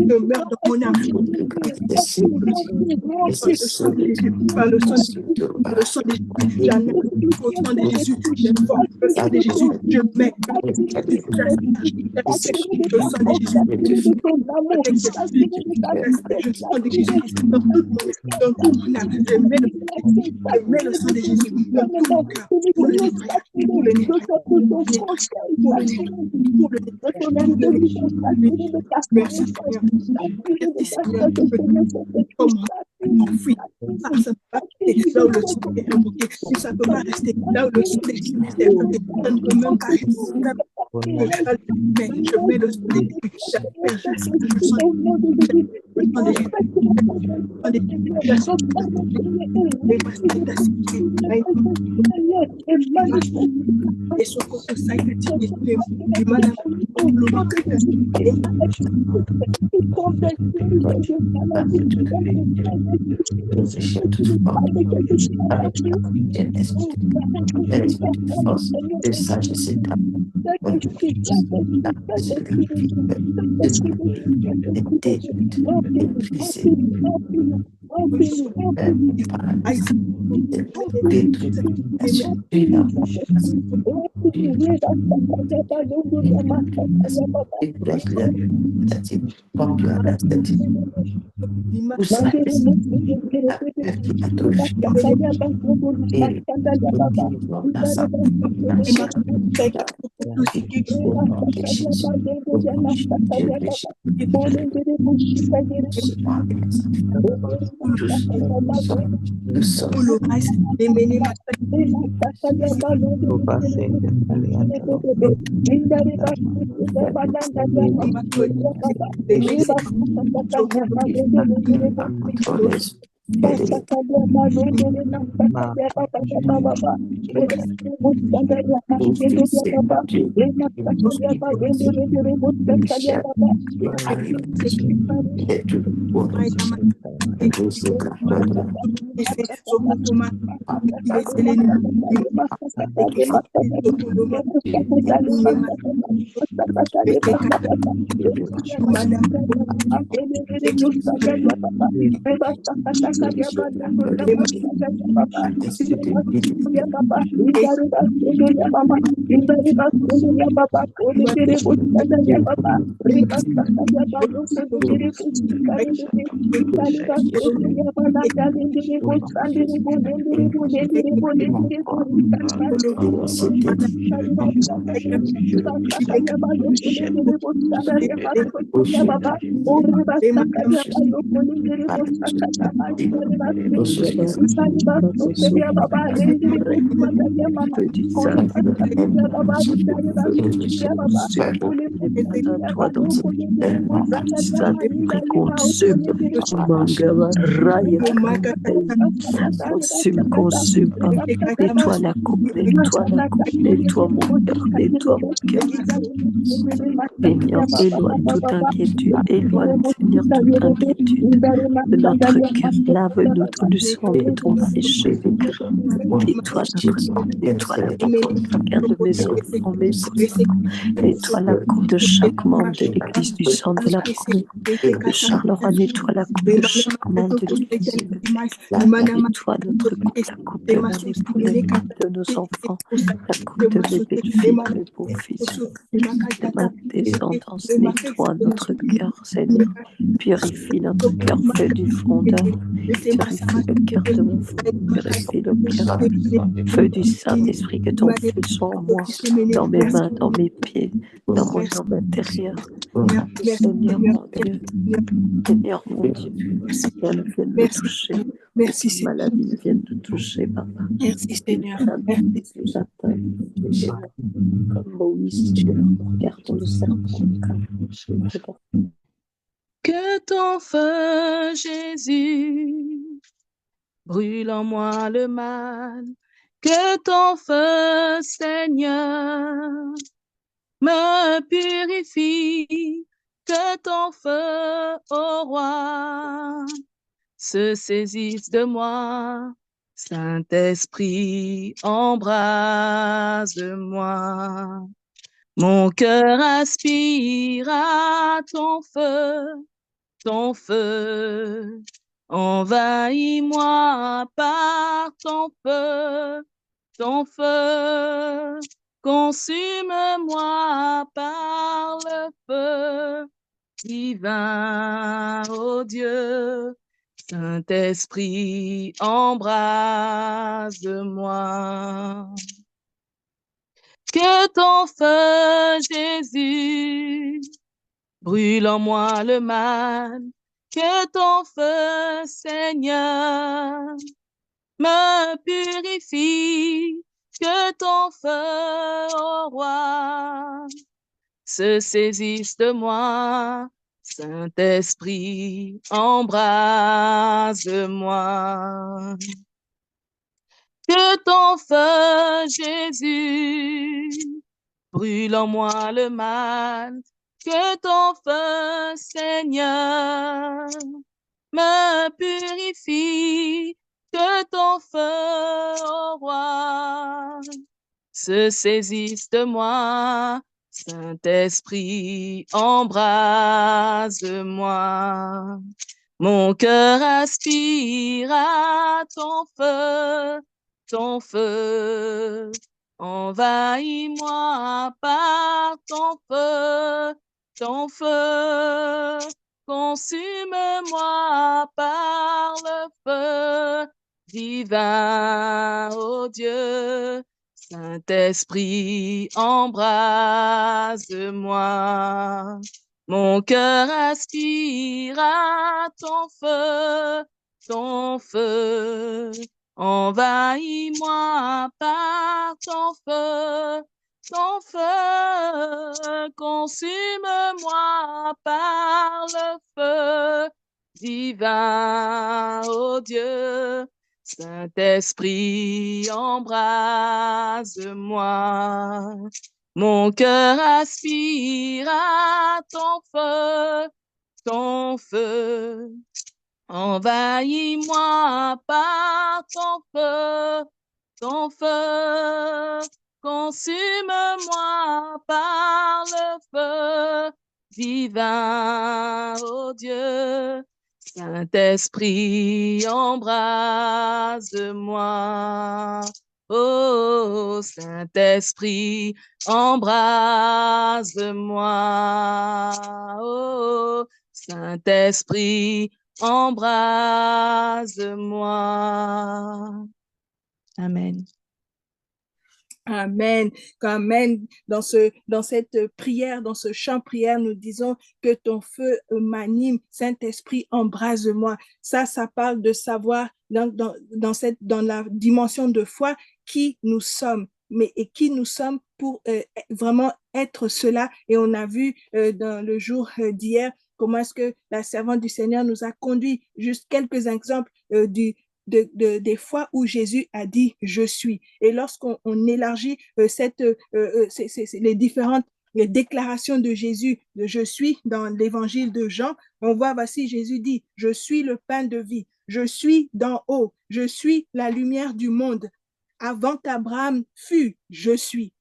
le meurtre de mon âme, par le sang de Jésus, j'invoque le sang de Jésus, je mets le sang de Jésus, dans tout mon âme, je mets le sang de Jésus dans tout mon cœur, pour le nettoyage, merci Seigneur, comment enfuir, ça ne peut pas rester là où le sang est invoqué, ça ne peut pas rester là où le sang est invoqué, ça ne peut même pas rester là où je mets le sang de Jésus, Consume, papa. Nettoie la coupe, nettoie la coupe, nettoie mon cœur, nettoie mon cœur. Seigneur, éloigne toute inquiétude, éloigne, Seigneur, toute inquiétude de notre cœur. Lave-nous tout doucement de ton péché. Nettoie notre coupe, nettoie la coupe de chacun de mes enfants, mes enfants. Nettoie la coupe de chaque membre de l'Église du sang de la première de Charleroi. Nettoie la coupe de chaque membre de l'Église. Nettoie notre coupe, la coupe de mon époux, la coupe de nos enfants, la coupe de mes belles-filles, de mes beaux-fils, de ma descendance. Nettoie notre cœur, Seigneur. Purifie notre cœur, feu du fondeur. Purifie le cœur de mon frère. Purifie le cœur, feu du Saint-Esprit. Que ton feu soit en moi, dans mes mains, dans mes pieds, dans mon homme intérieur. Seigneur mon Dieu, Seigneur mon Dieu, viens me toucher. Merci, Seigneur. Maladie vienne de toucher, papa. Merci, Seigneur. Comme Moïse, tu regardes le serpent. Que ton feu, Jésus, brûle en moi le mal. Que ton feu, Seigneur, me purifie. Que ton feu, ô roi, se saisisse de moi. Saint-Esprit, embrase-moi. Mon cœur aspire à ton feu. Ton feu, envahis-moi par ton feu, consume-moi par le feu divin, ô Dieu, Saint-Esprit, embrase-moi. Que ton feu, Jésus, brûle en moi le mal, que ton feu, Seigneur, me purifie, que ton feu, ô roi, se saisisse de moi. Saint-Esprit, embrase-moi. Que ton feu, Jésus, brûle en moi le mal. Que ton feu, Seigneur, me purifie. Que ton feu, ô roi, se saisisse de moi. Saint-Esprit, embrase-moi. Mon cœur aspire à ton feu, ton feu. Envahis-moi par ton feu, ton feu. Consume-moi par le feu divin, ô Dieu. Saint-Esprit, embrase-moi. Mon cœur aspire à ton feu, ton feu. Envahis-moi par ton feu, ton feu. Consume-moi par le feu divin, ô Dieu. Saint-Esprit, embrase-moi. Mon cœur aspire à ton feu, ton feu. Envahis-moi par ton feu, ton feu. Consume-moi par le feu divin, ô Dieu. Saint-Esprit, embrase-moi. Oh, Saint-Esprit, embrase-moi. Oh, Saint-Esprit, embrase-moi. Amen. Amen. Amen. Dans cette prière, dans ce chant prière, nous disons que ton feu m'anime. Saint-Esprit, embrase-moi. Ça parle de savoir dans la dimension de foi qui nous sommes. Et qui nous sommes pour vraiment être cela. Et on a vu dans le jour d'hier comment est-ce que la servante du Seigneur nous a conduit. Juste quelques exemples des fois où Jésus a dit « je suis ». Et lorsqu'on élargit les différentes les déclarations de Jésus, de « je suis » dans l'évangile de Jean, on voit, voici, Jésus dit « je suis le pain de vie, je suis d'en haut, je suis la lumière du monde. Avant qu'Abraham fût, je suis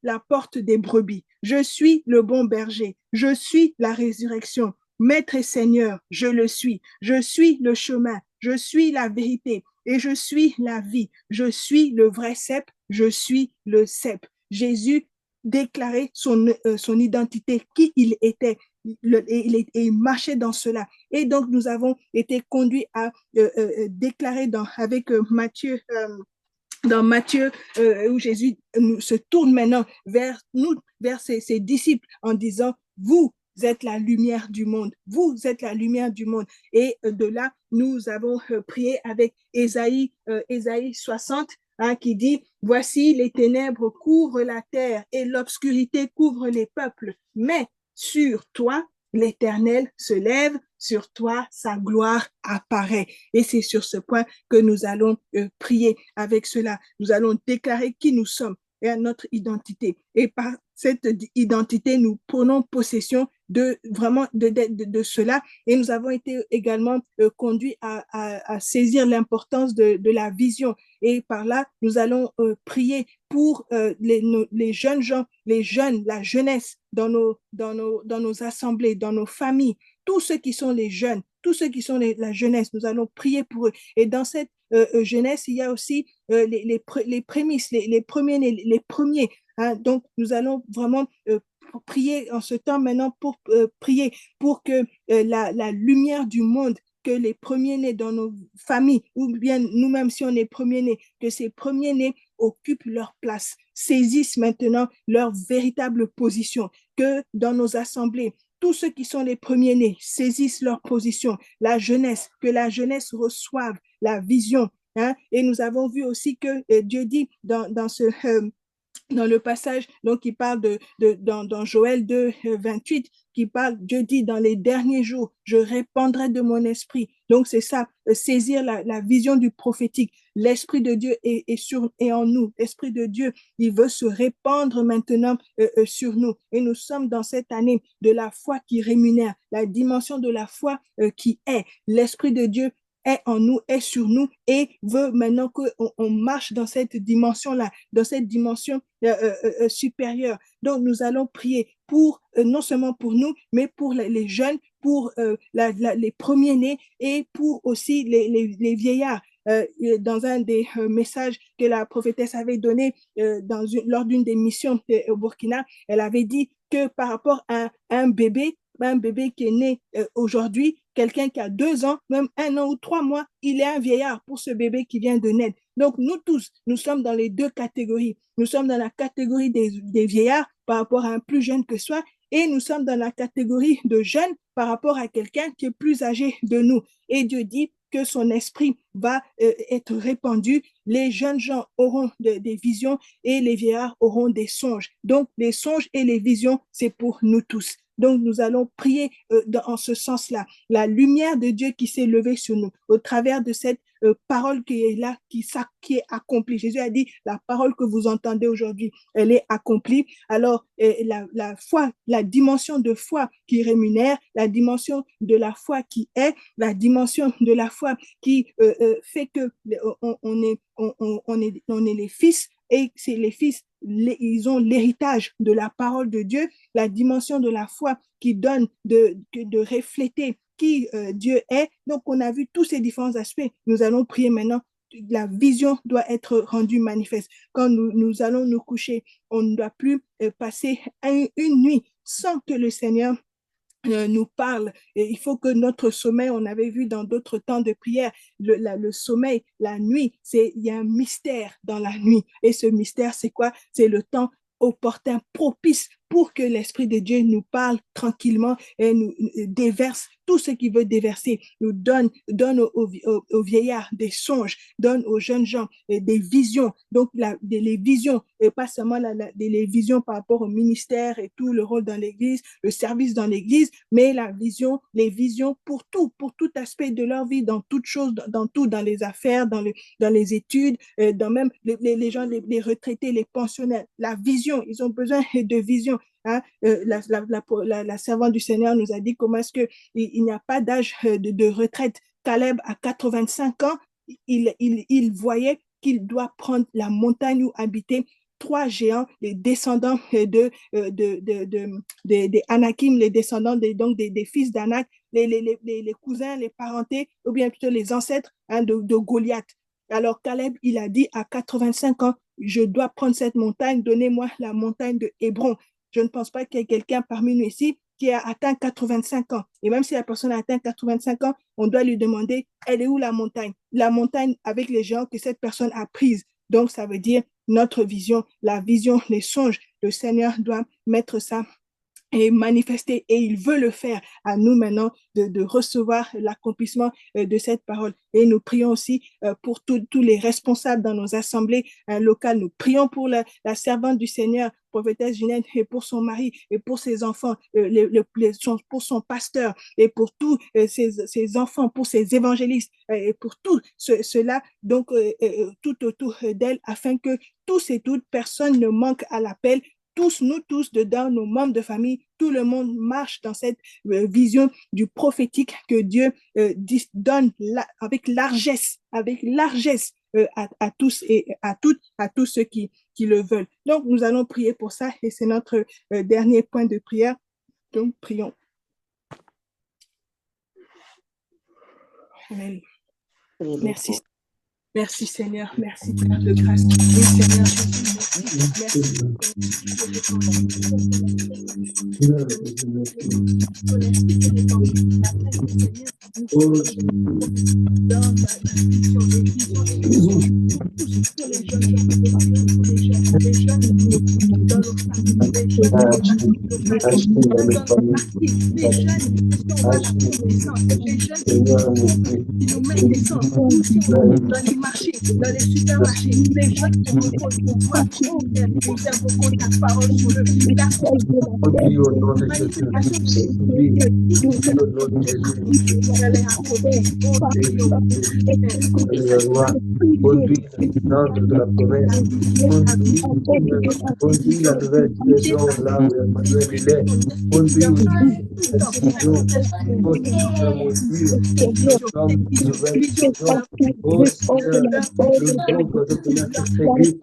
la porte des brebis, je suis le bon berger, je suis la résurrection. Maître et Seigneur, je le suis le chemin, je suis la vérité et je suis la vie. Je suis le vrai cep, je suis le cep. Jésus déclarait son identité, qui il était, et il marchait dans cela. Et donc, nous avons été conduits à déclarer avec Matthieu, dans Matthieu, où Jésus se tourne maintenant vers ses disciples en disant « Vous êtes la lumière du monde. Vous êtes la lumière du monde. » Et de là, nous avons prié avec Ésaïe 60, qui dit « Voici les ténèbres couvrent la terre et l'obscurité couvre les peuples. Mais sur toi, l'Éternel se lève, sur toi, sa gloire apparaît. » Et c'est sur ce point que nous allons prier avec cela. Nous allons déclarer qui nous sommes et à notre identité. Et par cette identité, nous prenons possession de cela. Et nous avons été également conduits à saisir l'importance de la vision. Et par là, nous allons prier pour les jeunes gens, la jeunesse dans nos assemblées, dans nos familles, tous ceux qui sont les jeunes, tous ceux qui sont la jeunesse, nous allons prier pour eux. Et dans cette jeunesse, il y a aussi les prémices, les premiers-nés, les premiers. Donc, nous allons vraiment prier en ce temps maintenant pour prier pour que la lumière du monde, que les premiers-nés dans nos familles, ou bien nous-mêmes si on est premiers-nés, que ces premiers-nés occupent leur place, saisissent maintenant leur véritable position, que dans nos assemblées, tous ceux qui sont les premiers-nés saisissent leur position, la jeunesse, que la jeunesse reçoive la vision. Et nous avons vu aussi que Dieu dit dans ce dans le passage donc, qui parle dans Joël 2, 28, qui parle, Dieu dit, dans les derniers jours, je répandrai de mon esprit. Donc, c'est ça, saisir la vision du prophétique. L'esprit de Dieu est en nous. L'esprit de Dieu, il veut se répandre maintenant sur nous. Et nous sommes dans cette année de la foi qui rémunère, la dimension de la foi qui est. L'esprit de Dieu est en nous, est sur nous et veut maintenant qu'on marche dans cette dimension-là, dans cette dimension supérieure. Donc, nous allons prier pour, non seulement pour nous, mais pour les jeunes, pour les premiers-nés et pour aussi les vieillards. Dans un des messages que la prophétesse avait donné lors d'une des missions au Burkina, elle avait dit que par rapport à un bébé qui est né aujourd'hui, quelqu'un qui a 2 ans, même 1 an ou 3 mois, il est un vieillard pour ce bébé qui vient de naître. Donc, nous tous, nous sommes dans les 2 catégories. Nous sommes dans la catégorie des vieillards par rapport à un plus jeune que soi, et nous sommes dans la catégorie de jeunes par rapport à quelqu'un qui est plus âgé de nous. Et Dieu dit que son esprit va être répandu. Les jeunes gens auront des visions et les vieillards auront des songes. Donc, les songes et les visions, c'est pour nous tous. Donc, nous allons prier en ce sens-là. La lumière de Dieu qui s'est levée sur nous au travers de cette parole qui est là, qui est accomplie. Jésus a dit, la parole que vous entendez aujourd'hui, elle est accomplie. Alors, la foi, la dimension de foi qui rémunère, la dimension de la foi qui est, la dimension de la foi qui fait que on est les fils, et c'est les fils, ils ont l'héritage de la parole de Dieu, la dimension de la foi qui donne de refléter qui Dieu est. Donc, on a vu tous ces différents aspects. Nous allons prier maintenant. La vision doit être rendue manifeste. Quand nous allons nous coucher, on ne doit plus passer une nuit sans que le Seigneur nous parle. Et il faut que notre sommeil, on avait vu dans d'autres temps de prière, le sommeil, la nuit, il y a un mystère dans la nuit. Et ce mystère, c'est quoi? C'est le temps opportun, propice pour que l'Esprit de Dieu nous parle tranquillement et nous déverse tout ce qu'il veut déverser, nous donne aux vieillards des songes, donne aux jeunes gens des visions. Donc, les visions, et pas seulement les visions par rapport au ministère et tout le rôle dans l'Église, le service dans l'Église, mais les visions pour tout aspect de leur vie, dans toute chose, dans tout, dans les affaires, dans les études, dans même les gens, les retraités, les pensionnaires. La vision, ils ont besoin de vision. Hein? La servante du Seigneur nous a dit comment est-ce qu'il n'y a pas d'âge de retraite. Caleb, à 85 ans, il voyait qu'il doit prendre la montagne où habitaient 3 géants, les descendants des Anakim, les descendants des fils d'Anak, les cousins, les parentés, ou bien plutôt les ancêtres de Goliath. Alors Caleb, il a dit à 85 ans, je dois prendre cette montagne, donnez-moi la montagne de Hébron. Je ne pense pas qu'il y ait quelqu'un parmi nous ici qui a atteint 85 ans. Et même si la personne a atteint 85 ans, on doit lui demander, elle est où la montagne? La montagne avec les géants que cette personne a prise. Donc, ça veut dire notre vision, la vision, les songes. Le Seigneur doit mettre ça et manifester, et il veut le faire. À nous maintenant de recevoir l'accomplissement de cette parole. Et nous prions aussi pour tous les responsables dans nos assemblées locales. Nous prions pour la servante du Seigneur, prophétesse Ginette, et pour son mari, et pour ses enfants, pour son pasteur, et pour tous ses enfants, pour ses évangélistes, et pour tout cela, donc tout autour d'elle, afin que tous et toutes personnes ne manquent à l'appel. Nous tous, dedans, nos membres de famille, tout le monde marche dans cette vision du prophétique que Dieu donne avec largesse à tous et à toutes, à tous ceux qui le veulent. Donc, nous allons prier pour ça et c'est notre dernier point de prière. Donc, prions. Amen. Merci. Merci Seigneur, merci Père de grâce. Oui Seigneur Jésus, merci. dans les marchés, dans les supermarchés, les gens qui vont pouvoir faire vos contacts paroles sur le de la promesse, conduis la nouvelle saison là où Emmanuel il est, conduis la saison, oh Seigneur, le nombre de connaître très vite,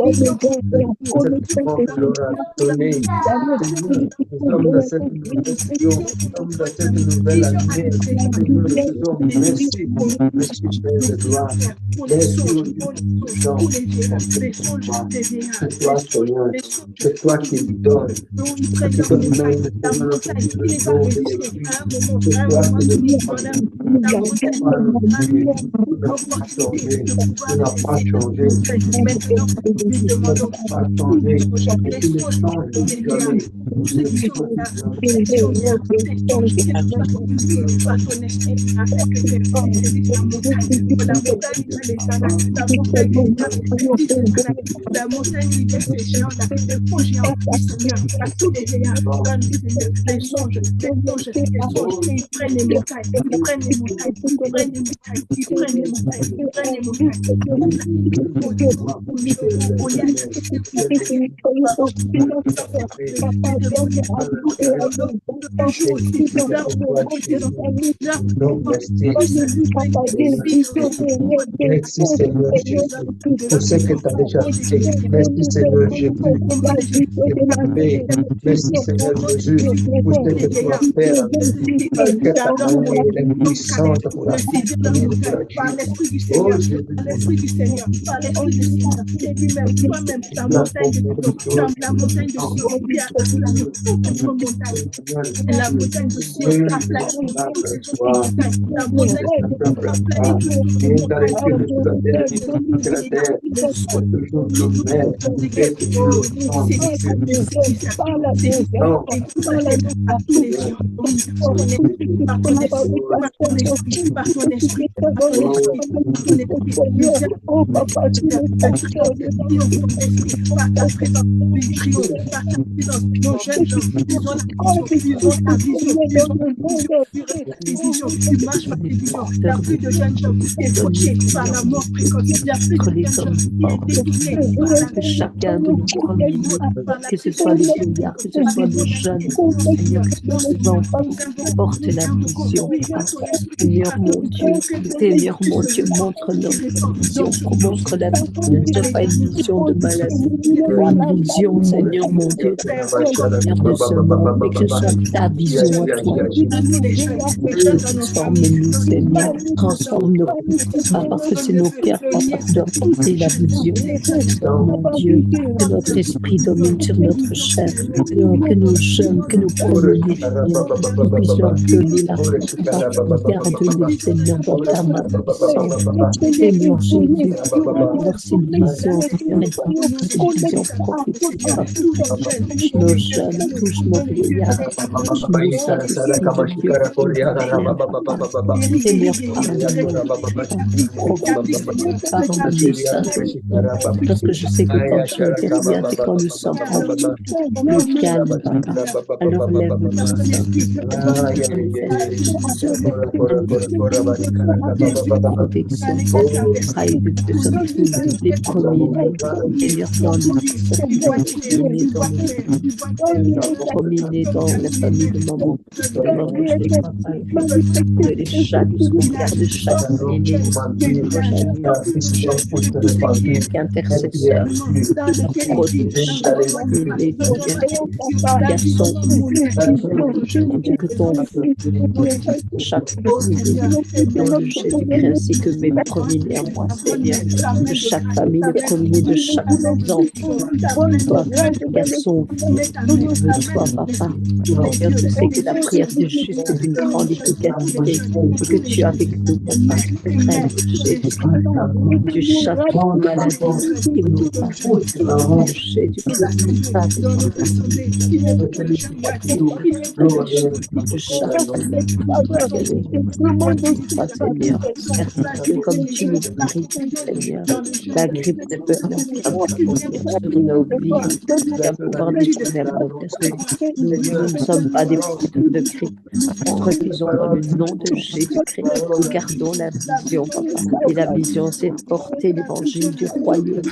nous sommes dans cette nouvelle saison, nous sommes dans cette nouvelle année, merci Père de gloire, c'est toi Seigneur, c'est toi qui lui donnes, c'est toi qui n'a pas changé, la montagne des géants, les faux géants, Seigneur, à tous les géants, les songes, ils prennent les montagnes, ils prennent les montagnes, ils prennent les montagnes, ils prennent les montagnes, ils prennent les montagnes. Merci Seigneur Jésus pour ce que tu as déjà fait. Merci Seigneur Jésus. Merci Seigneur Jésus pour ce que tu vas faire. Que ta main est puissante pour la oh Jésus. L'esprit du Seigneur, par l'esprit du Seigneur, et lui-même, toi-même, la montagne de Sion, qui a notre montagne, la montagne de Sion, la montagne oh papa, tu es nos jeunes gens, tu marches par tes visions. Il y a plus de jeunes gens qui sont coachés par la mort précoce. Il y a plus de jeunes gens qui sont détournés par la chacun de nous premiers, que ce soit les vieillards, que ce soit les jeunes, Seigneur, nos enfants, porte la vision. Seigneur mon Dieu, montre-nous vision, montre la vision, pas une vision de maladie, une vision, Seigneur mon Dieu, Seigneur de ce monde, mais que ce soit ta vision à toi. Transforme-nous, Seigneur, transforme-nous, pas parce que c'est nos cœurs qui doivent porter la vision, mon Dieu, que notre esprit domine sur notre chair, que nos jeunes, que nos premiers, que puissent leur donner la force, garde-les, Seigneur, dans ta main puissante. Seigneur Jésus, merci de vision, vision prophétique. Touche nos jeunes, touche nos vieillards, touche nos saints, Seigneur, pardonne-nous, parce que je sais que quand tu interviens, c'est quand nous sommes plus calmes, papa. Alors lève-nous, les premiers dans la famille de maman, de chaque intercesseur, les garçons, que ton feu, chaque dans le Jésus-Christ, ainsi que mes premiers-nés à moi, Seigneur, de chaque famille, les premiers de chaque enfant, toi, garçon, de toi, papa. Seigneur, je sais que la prière du juste est d'une grande efficacité et que tu es avec nous, papa. Frère, tu chasses toute maladie et tout passé. Du Père, Seigneur, merci que comme tu nous pries, Seigneur, la grippe ne peut pas sur nos vies, à pouvoir détourner parce que nous ne sommes pas des porteurs de grippe. Refusons dans le nom de Jésus-Christ. Nous gardons la vision, papa. Et la vision, c'est de porter l'évangile du royaume.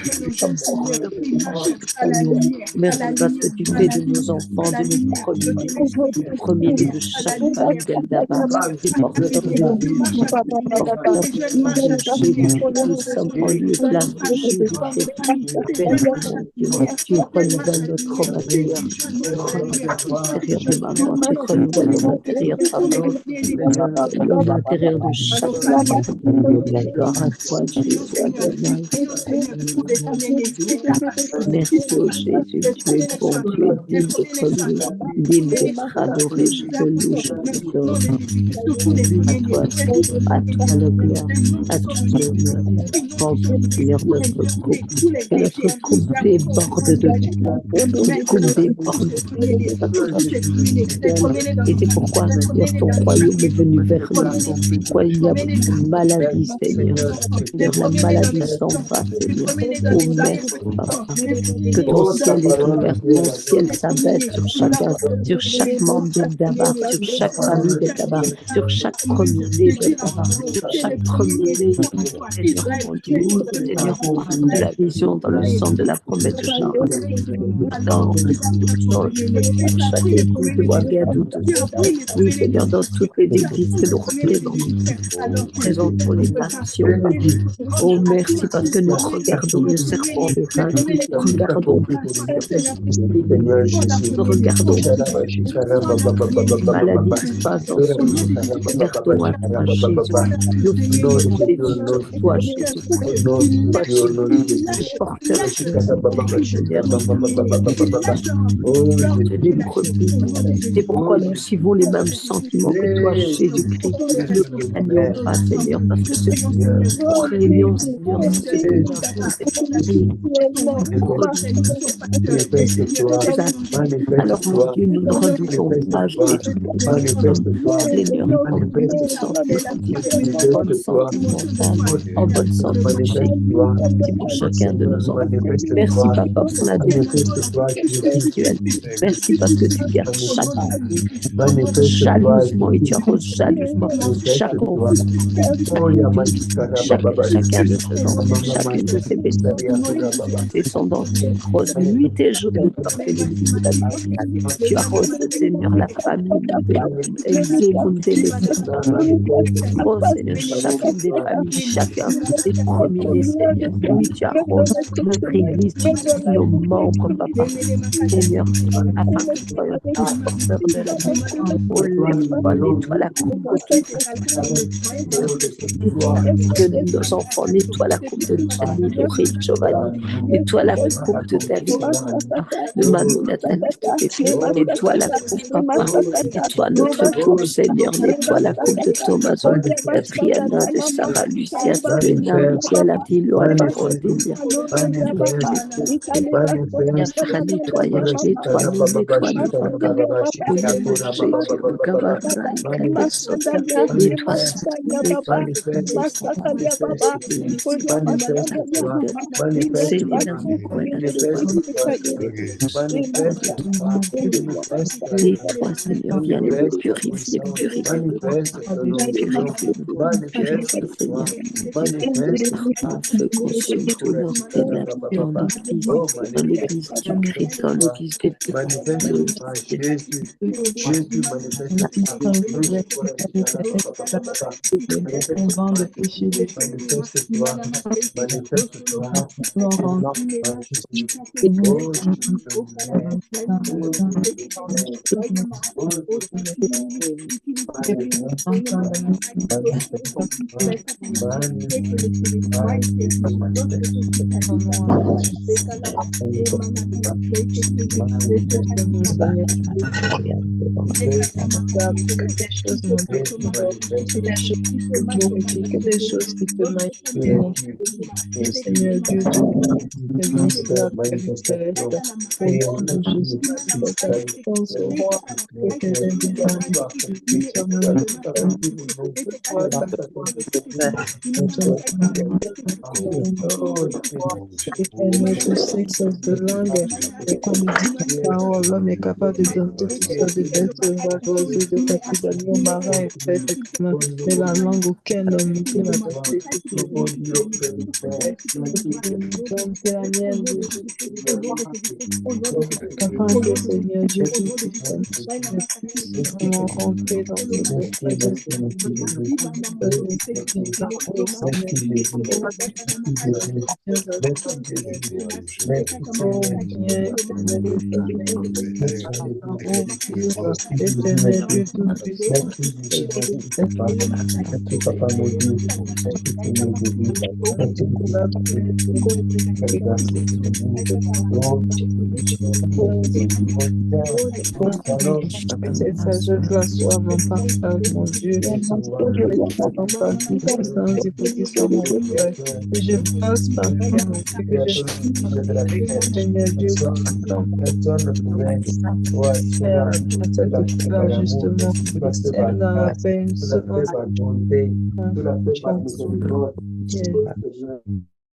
Merci parce que tu fais de nos enfants, de nos premiers de chaque famille d'Eldaba, des porteurs de vie. Nous sommes en lieu plein de Jésus-Christ. Tu renouvelles notre matière. L'intérieur de maman, tu renouvelles l'intérieur de l'intérieur de chaque famille. Gloire à toi, Jésus. Merci, Jésus, tu es bon, tu es digne d'être loué, digne d'être adoré, je te loue, je t'adore. À toi le gloire, à toi l'honneur. Remplir notre coupe, que notre coupe déborde de toi, notre coupe déborde. Et c'est pourquoi, Seigneur, ton royaume est venu vers nous. Pourquoi il y a de maladie, Seigneur. Seigneur, la maladie s'en va, Seigneur. Oh, merci, Papa. Que ton ciel est ouvert, ton ciel s'abaisse sur chaque membre d'Eldaba, sur chaque famille d'Eldaba, sur chaque premier-né d'Eldaba, sur chaque premier-né, Seigneur, mon Dieu, Seigneur, de la vision dans le sang de la promesse de Jean, dans chaque église de Ouagadougou, oui, Seigneur, dans toutes les églises que nous représentons les nations. Oh, merci parce que nous regardons le serpent de rein, regardons maladie qui se passe dans ce monde, regardons à toi, Jésus, nous faisons toi, Jésus, porteur de brebis. C'est pourquoi nous suivons les mêmes sentiments que toi, Jésus-Christ. Ne craignons pas, Seigneur, parce que nous craignons, Seigneur, alors, mon Dieu, nous ne redoutons pas, Seigneur, en bonne santé, c'est pour chacun de nos enfants. Merci, Papa, pour la délivrance spirituelle. Merci parce que tu gardes jalousement et tu arroses jalousement chaque enfant, chacun de ses enfants, chacune de ses descendants. Rose nuit et jour de porter le livre de la vie. Tu arroses, Seigneur, la famille oh Seigneur, chacune des familles, chacun des premiers, Seigneur. Oui, tu arroses notre église, nos membres, Papa. Seigneur, afin que tu sois tous porteurs de la vie. Oh, lève-toi, nettoie la coupe de nos enfants, nettoie la coupe de Gianni, de Rick, Giovanni, nettoie la coupe de David, de Manon, Nathalie, nettoie la coupe, Papa, nettoie notre coupe, Seigneur, nettoie la coupe de Thomas, d'Adriana, de Sarah, Lucia, de Léna, Michel, Attilo, Alphonse, Seigneur, viens les purifier, feu consume tout leur ténèbres dans l'église du Christ, dans l'église de glorifie, que des choses qui te magnifient, Seigneur Dieu de l'invincible, Père céleste, au nom de Jésus, cette assistance au roi, que tes invités, que soient Éternel, tu sais que de langue, et comme dit ta parole, l'homme est capable de donner toutes sortes de bêtes sauvages, oiseaux de tapis d'agneaux marins et fêtes, mais la langue aucun homme ne peut la donner. C'est la mienne, afin que Seigneur Dieu Tout-Puissant puisse vraiment rentrer dans cette présence. Éternel Dieu Tout-Puissant, Papa mon Dieu, cette sagesse-là soit mon partage, mon Dieu. Il faut qu'il soit mon cœur. Que je fasse partie, mon Dieu, que je Seigneur Dieu, justement, sème dans la paix une semence.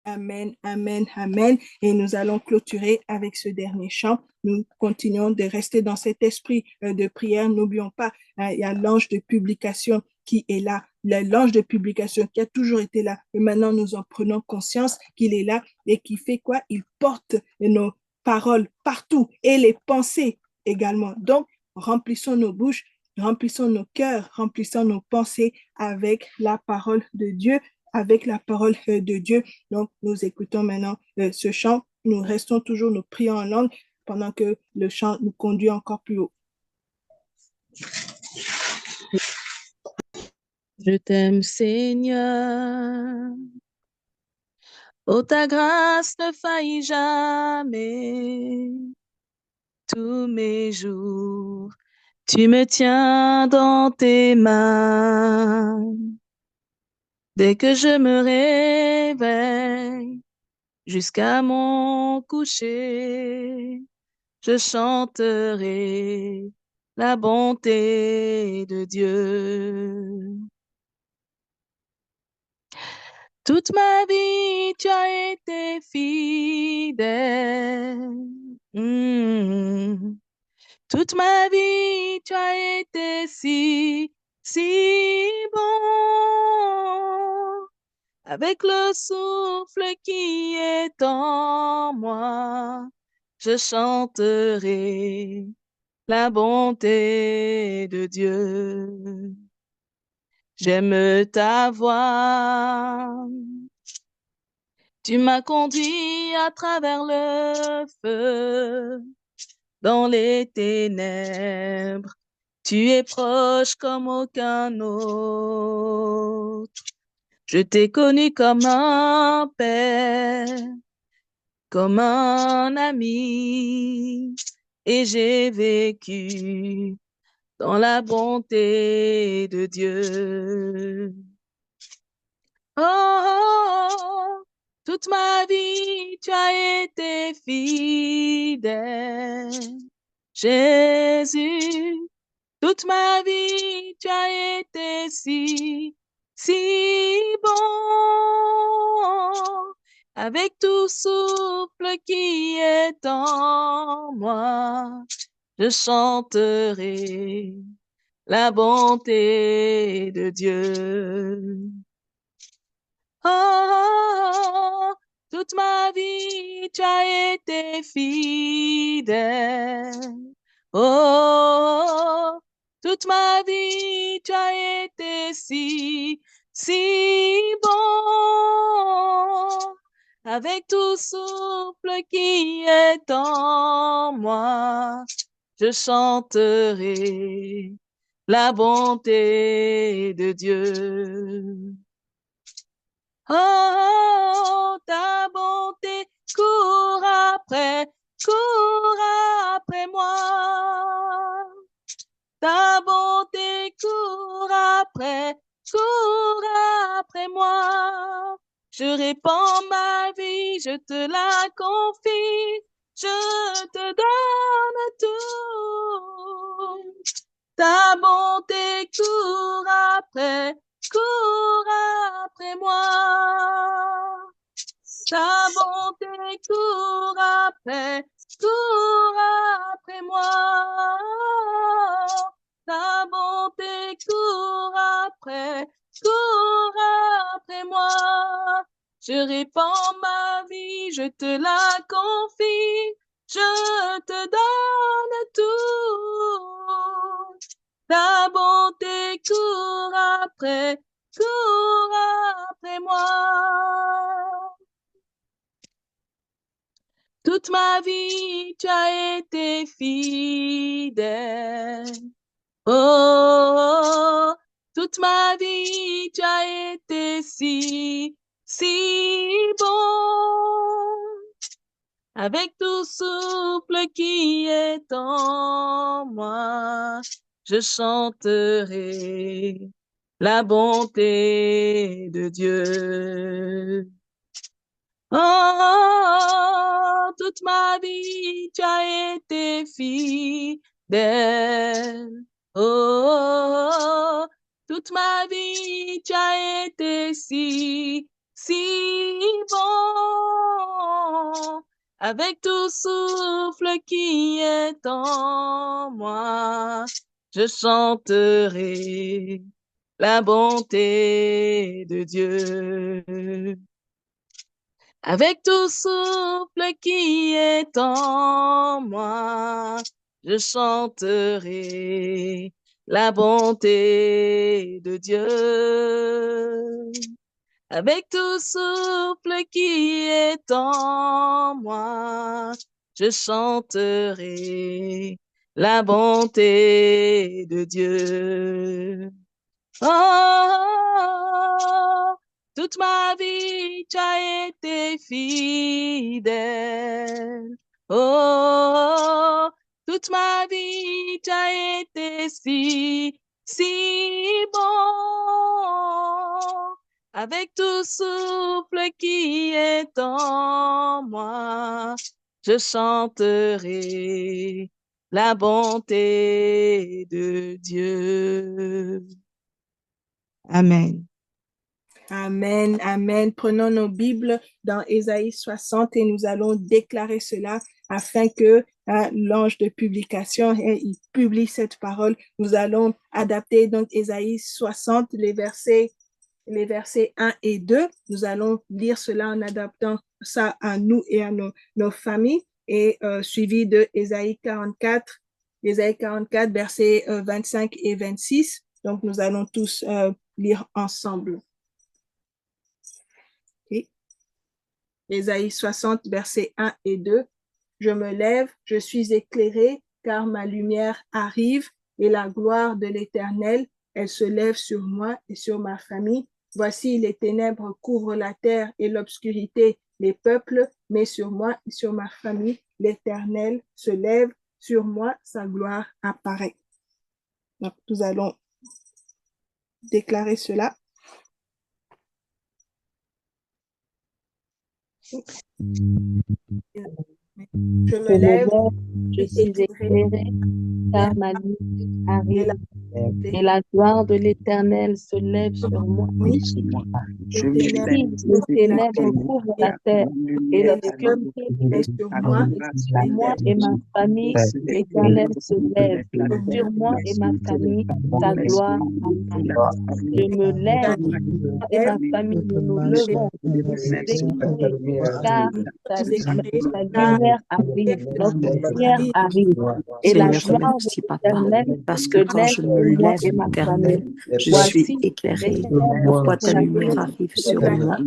Amen, amen, amen. Et nous allons clôturer avec ce dernier chant. Nous continuons de rester dans cet esprit de prière. N'oublions pas, il y a l'ange de publication qui est là. L'ange de publication qui a toujours été là. Et maintenant, nous en prenons conscience qu'il est là et qui fait quoi? Il porte nos paroles partout et les pensées également. Donc, remplissons nos bouches, remplissons nos cœurs, remplissons nos pensées avec la parole de Dieu, avec la parole de Dieu. Donc, nous écoutons maintenant ce chant. Nous restons toujours, nous prions en langue pendant que le chant nous conduit encore plus haut. Je t'aime, Seigneur. Oh, ta grâce ne faillit jamais. Tous mes jours, tu me tiens dans tes mains. Dès que je me réveille, jusqu'à mon coucher, je chanterai la bonté de Dieu. Toute ma vie, tu as été fidèle. Toute ma vie, tu as été si bon. Avec le souffle qui est en moi, je chanterai la bonté de Dieu. J'aime ta voix. Tu m'as conduit à travers le feu, dans les ténèbres. Tu es proche comme aucun autre. Je t'ai connu comme un père, comme un ami, et j'ai vécu dans la bonté de Dieu. Oh, toute ma vie, tu as été fidèle. Jésus, toute ma vie, tu as été si bon. Avec tout souffle qui est en moi, je chanterai la bonté de Dieu. Oh, toute ma vie, tu as été fidèle. Oh, toute ma vie, tu as été si bon. Avec tout souffle qui est en moi, je chanterai la bonté de Dieu. Oh, ta bonté court après moi. Ta bonté court après moi. Je répands ma vie, je te la confie, je te donne tout. Ta bonté court après moi. Ta bonté court après moi. Ta bonté court après moi. Je répands ma vie, je te la confie, je te donne tout. Ta bonté court après moi. Toute ma vie, tu as été fidèle. Oh, toute ma vie, tu as été si bon. Avec tout souffle qui est en moi, je chanterai la bonté de Dieu. Oh, toute ma vie, tu as été fidèle. Oh, toute ma vie, tu as été si bon. Avec tout souffle qui est en moi, je chanterai la bonté de Dieu. Avec tout souffle qui est en moi, je chanterai la bonté de Dieu. Avec tout souffle qui est en moi, je chanterai la bonté de Dieu. Oh, toute ma vie, tu as été fidèle. Oh, toute ma vie, tu as été si bon. Avec tout souffle qui est en moi, je chanterai la bonté de Dieu. Amen. Amen, amen. Prenons nos Bibles dans Ésaïe 60 et nous allons déclarer cela afin que l'ange de publication, il publie cette parole. Nous allons adapter donc Ésaïe 60, les versets 1 et 2. Nous allons lire cela en adaptant ça à nous et à nos familles et suivi de Ésaïe 44, versets 25 et 26. Donc, nous allons tous lire ensemble. Ésaïe 60, versets 1 et 2. Je me lève, je suis éclairé, car ma lumière arrive, et la gloire de l'Éternel, elle se lève sur moi et sur ma famille. Voici, les ténèbres couvrent la terre et l'obscurité les peuples, mais sur moi et sur ma famille, l'Éternel se lève, sur moi sa gloire apparaît. Donc, nous allons déclarer cela. Je me lève, je suis éclairé, car ma lumière arrive, et la gloire de l'Éternel se lève sur moi. Les ténèbres couvrent la terre, et l'obscurité sur moi et ma famille, l'Éternel se lève. Sur moi et ma famille, ta gloire apparaît. Je me lève, et ma famille, nous nous levons, car ta lumière arrive, notre lumière arrive, et la gloire de l'Éternel, parce que quand je me lève, Éternel. Je suis éclairé. Pourquoi ta lumière arrive sur moi,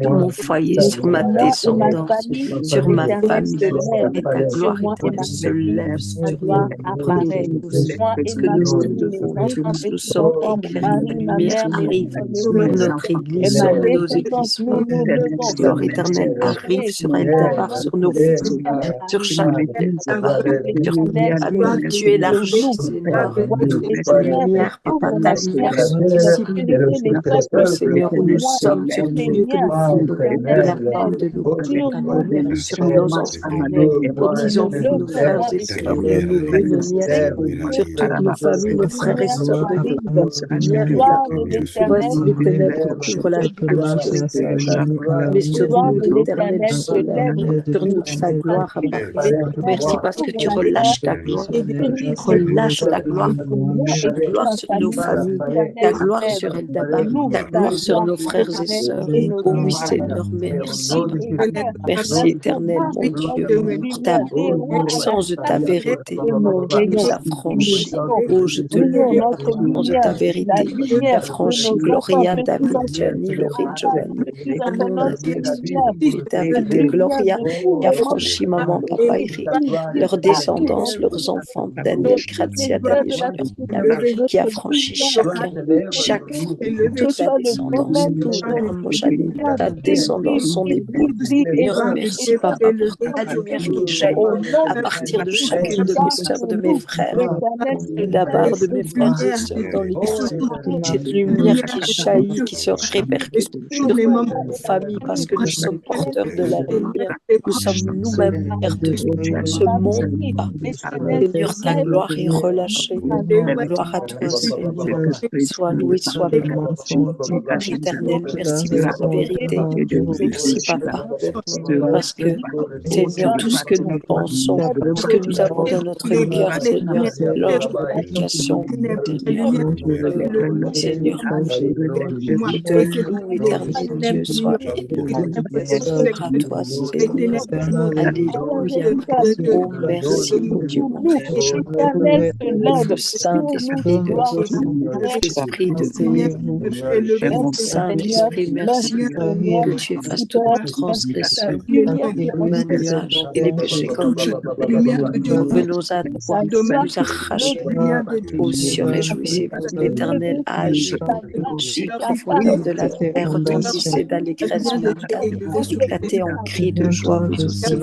mon foyer, sur ma descendance, sur ma famille, et ta gloire éternelle se lève sur nous. Prenez tous, parce que nous devons tous, nous sommes éclairés. La lumière arrive sur notre Église, sur nos églisements. La gloire éternelle arrive sur Eldabar, sur nos familles, sur chaque Eldabar, sur famille. Tu élargis, Seigneur, toute lumière, Papa, ta lumière se dissipe. Seigneur, où nous sommes, sur tout lieu que nous fondons, de la part de nos pères, sur nos enfants, nos petits-enfants, nos frères et sœurs, nos neveux, nos nièces, sur toutes nos familles, nos frères et sœurs de vie. Voici l'Éternel recouvre la mais sur nous l'Éternel se lève, sur nous sa gloire apparaît. Merci parce que tu relâches ta gloire, relâche ta gloire sur nos familles, ta gloire sur Eldabar, ta gloire sur nos frères et sœurs. Oh oui Seigneur, merci. Merci éternel, mon Dieu, pour ta puissance de ta vérité qui nous a franchis. Oh, je te loue pour la puissance de ta vérité qui a franchi Gloria, David, Gianni, Laurie, Joanne, David, Gloria, qui a franchi maman, papa, Eric, leurs descendance, leurs enfants, Daniel, Grazia, Daniel, Junior, qui a franchi chacun, chaque fruit, toute la descendance, tout ta descendance, son époux. Et remercie papa pour ta lumière qui jaillit à partir de chacune de mes sœurs, de mes frères, d'abord de mes frères et sœurs dans l'Église. Cette lumière qui jaillit, qui se répercute sur nos familles parce que nous sommes porteurs de la lumière. Nous sommes nous-mêmes lumière de ce monde. Seigneur, ta gloire est relâchée. Gloire à toi, Seigneur. Sois loué, sois béni. Éternel, merci pour la vérité. Merci, Papa. Parce que, Seigneur, tout ce que nous pensons, tout ce que nous avons dans notre cœur, Seigneur, l'ange de communication, Seigneur, je te loue, éternel Dieu, sois béni. À toi, Seigneur. Alléluia. Oh, merci, mon Dieu, mon Père. Le Saint-Esprit de Dieu, mon Saint-Esprit, merci que tu effaces toute transgression, ma nuage et les péchés comme tu venons à toi, nous arrachons aux cieux, réjouissez-vous, l'Éternel a agi, profondeur de la terre, retentissez d'allégresse montagnes, éclatez en cris de joie, vous aussi,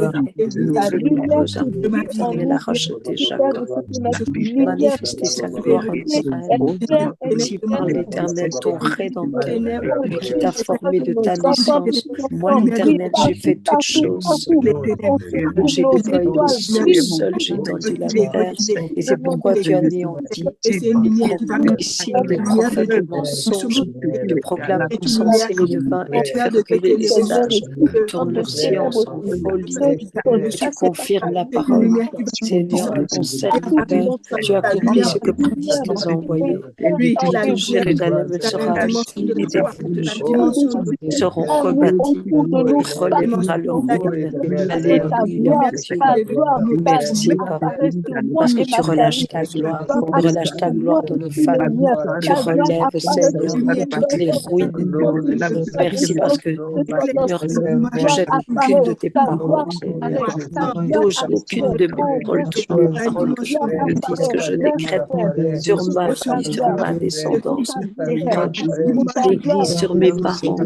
l'Éternel a racheté Jacob, manifesté sa gloire en Israël, si par l'Éternel ton Rédempteur, lui qui t'a formé de ta naissance. Moi, l'Éternel, j'ai fait toutes choses. J'ai déployé les cieux seul, j'ai tendu la terre, et c'est pourquoi tu as anéanti les signes des prophètes de mensonges, tu proclames insensé les devins et tu fais reculer les sages, tourne leur science en folie, tu confirmes la parole. Seigneur, de ton serviteur, tu accomplis ce que prédisent tes envoyés. Que Jérusalem sera habitée et des fous de Juda seront rebâtis, relèvera leur rôle. Alléluia. Merci, Papa, parce que tu relâches ta gloire, dans nos familles. Tu relèves, Seigneur, toutes les ruines. Merci parce que, Seigneur, ne jette aucune de tes paroles, Seigneur. Bouge aucune de mes paroles, toutes mes paroles que je dis, que je décrète sur ma vie, sur ma descendance, l'Église, sur mes parents,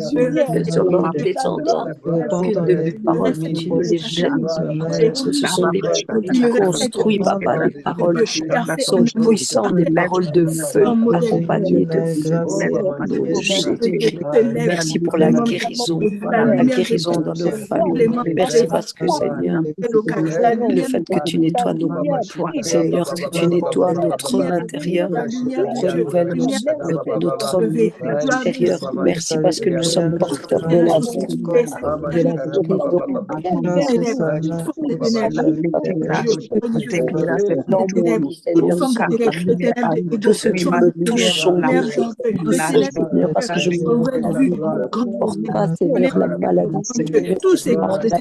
sur leur descendance. Aucune de mes paroles, que tu ne les jettes. Ce sont des paroles qui construisent, Papa, des paroles qui sont puissantes, des paroles de feu, accompagnées de feu. Jésus-Christ, merci pour la guérison dans nos familles. Merci parce que, Seigneur, le fait que tu nettoies nos cœurs, Seigneur, que tu nettoies notre homme intérieur, renouvelle notre homme intérieur. Merci parce que nous sommes porteurs de la vie, de la tout ce qui me touche au Seigneur, parce que je ne porte pas, Seigneur, la maladie. Tout c'est porté, la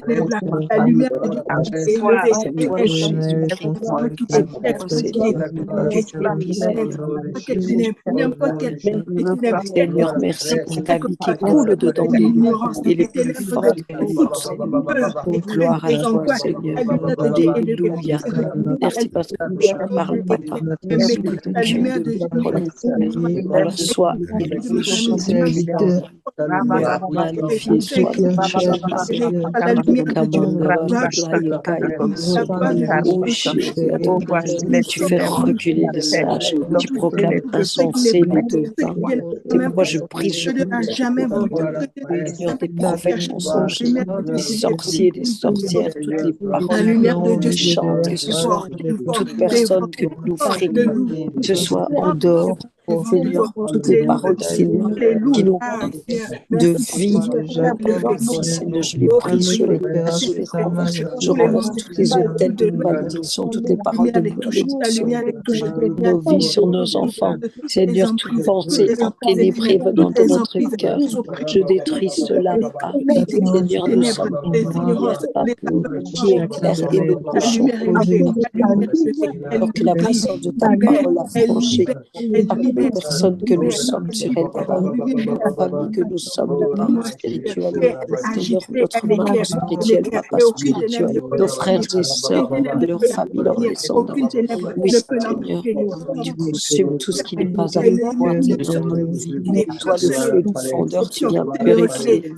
lumière de Dieu. esprit, Seigneur. N'importe quel Seigneur, merci pour ta vie qui coule dedans de nous. Elle est plus forte que les autres, Seigneur. Et gloire à toi, Seigneur. Alléluia. Merci parce que je parle, Papa. Le cœur de l'Éternel. Alors sois élevé, Jésus. Magnifié soit ton tu fais reculer les sages, tu proclames insensé les devins. Et moi je prie, je Seigneur, des prophètes mensongers, des sorciers, des sorcières, toutes les paroles méchantes, que ce soit toute personne que nous fréquentons, que ce soit en dehors. Seigneur, toutes les paroles, Seigneur, qui nous rendent de vie, Seigneur, je les brise, je les casse, je renverse tous les hôtels de malédiction, toutes les paroles de malédiction, nos vies sur nos enfants. Seigneur, toute pensée enténébrée venant de notre cœur, je détruis cela, Papa. Seigneur, nous sommes qui éclaire et nous couchons alors que la puissance de ta parole a franchi les personnes que nous sommes sur elle, la famille que nous sommes, nos parents spirituels, Seigneur, notre maman spirituelle, papa spirituel, nos frères et sœurs, leur famille, leurs descendants. Oui, Seigneur, tu consumes tout ce qui n'est pas à pointer sur notre vie. Toi, le feu du fondeur, tu viens purifier.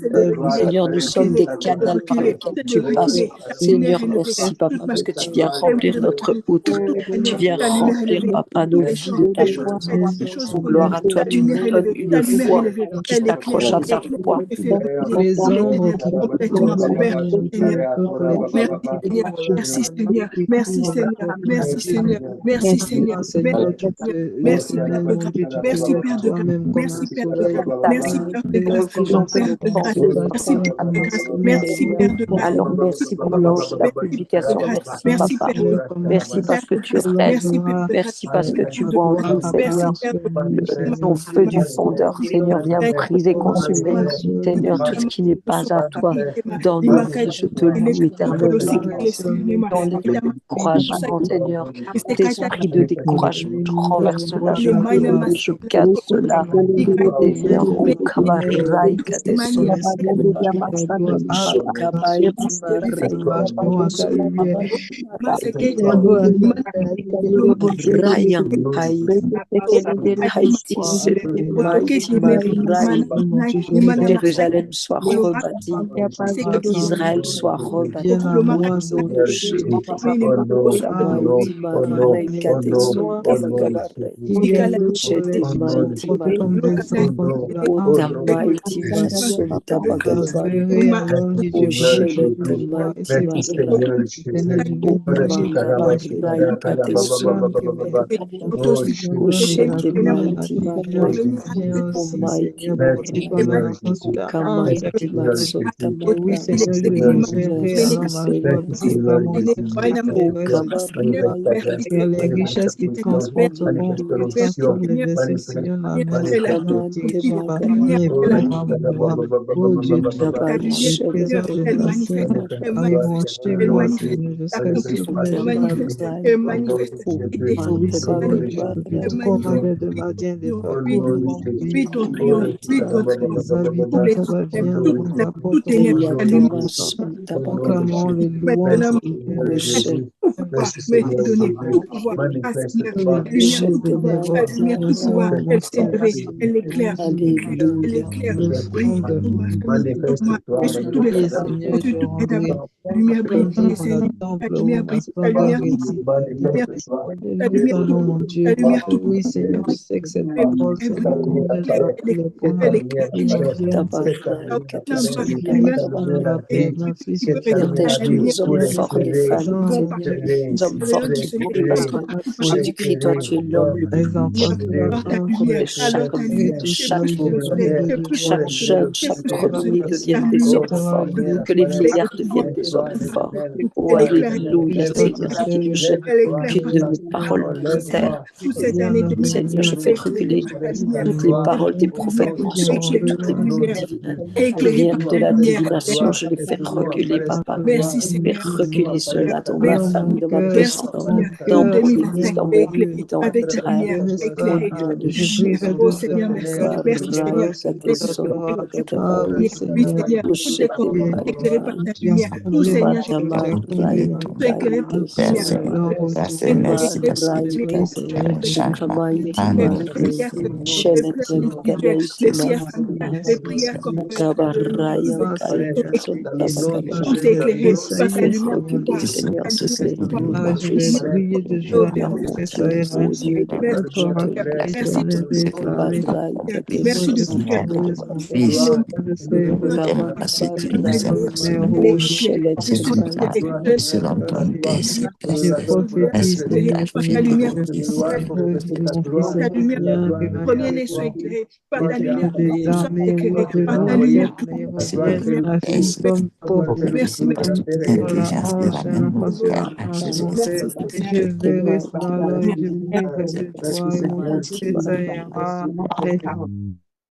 Seigneur, nous sommes des canaux par lesquels tu passes. Seigneur, merci, Papa, parce que tu viens remplir notre outre. Tu viens remplir, Papa, nos vies de ta joie. Gloire à toi, tu nous donnes une foi qui s'accroche à ta foi. Les ombres Merci Seigneur, merci Seigneur, merci Seigneur, merci Seigneur, merci Père de grâce, merci Père de grâce, merci Père de grâce, merci Père de grâce, merci Père de grâce, merci Père de grâce. Alors merci pour l'ange de la publication, merci Papa, merci parce que tu règnes, merci parce que tu vois en nous, Seigneur. Ton feu du fondeur, Seigneur, viens briser, consumer, Seigneur, tout ce qui n'est pas à toi dans nos vies. Je te loue éternellement. Dans les découragements, Seigneur, l'esprit de découragement, je renverse cela, je casse cela. Seigneur, au Kamarai, Jérusalem soit rebâtie, Israël soit rebâti. les richesses qui transporteront mais donner tout pouvoir à Seigneur. La lumière du pouvoir, elle s'est levée, elle éclaire, elle éclaire. Et sur tous les la lumière brille, la lumière brille, la lumière brille, la lumière tout. Oui, Seigneur, tu sais que cette parole, c'est la les hommes forts qui brillent parce que Jésus-Christ, toi, tu es l'homme le plus fort de chaque jeune, chaque premier devienne des hommes forts, que les vieillards deviennent des hommes forts. Oh, alléluia, Seigneur, qui ne jette aucune de mes paroles par terre. Seigneur, je fais reculer toutes les paroles des prophètes mensongers, toutes les paroles divines qui viennent de la divination, je les fais reculer, Papa. Je fais reculer cela dans ma famille, dans la Merci puissance, Seigneur. Et dans en mon 2025, fils, dans tu es mon éclairé vie, dans mon avec ta travail. lumière Au éclairée. nom de Je brillerai Jésus. Oh de ta Seigneur, merci. lumière, Merci Kabrai, Seigneur. que Tu tu es Kateson, adoreras. tu es Ah oui, lumière. Oui Seigneur, Seigneur, tout est qui éclairé par ta qui a lumière. Tout comblé ma Seigneur, tout vie, est qui a comblé ma éclairé par vie. ta lumière. Alors Tu es aujourd'hui, Merci éclairé parce par que ta tu lumière. oui, peux Seigneur, faire un Les changement. Kamaiti, Alléluia. prières les Shenet prières Kadai individuelles, les prières Sima, familiales, les merci prières Seigneur. Kabaraya Ah Kaya Seigneur, ce soir, Kabakaya. tout je est vais éclairé par ta tressaillir lumière Fais-moi pour pouvoir, briller, Dieu. Seigneur, ta lumière fais pouvoir, Ah, briller, je vais puissant. briller de oh joie, de Lumière, mon Dieu, tressaillir aux ainsi yeux que de mon merci notre Dieu. Seigneur, rabbin merci s'en est déclaré. Kabaraya merci Moi, de je Kateson, Seigneur, serai Kadaba. son Fils, moi, je serai t'aimes revêtu parce que tu de nous aimes Kabaraya ma parce mère que rouge. Shenet ils sont tu nous as éclairés, appelés selon ton dessein. Je ils sont prophétise, Merci de éclairés Seigneur, ta que par mon ta lumière, fils, fidélité. que mon fils ta lumière. ancien, que ma Premiers-nés fille sont éclairés par ta lumière. étude de Nous sommes l'armée, oui, éclairés de par ta nos lumière. aînés Merci pour reviennent le à ce esprit Merci, comme porte merci, merci. pour la d'intelligence de hanche la à la même face de la Jésus. nation. Merci, Et Seigneur. je verrai cela alors et je Merci, brillerai de joie et mon cœur tressaillera.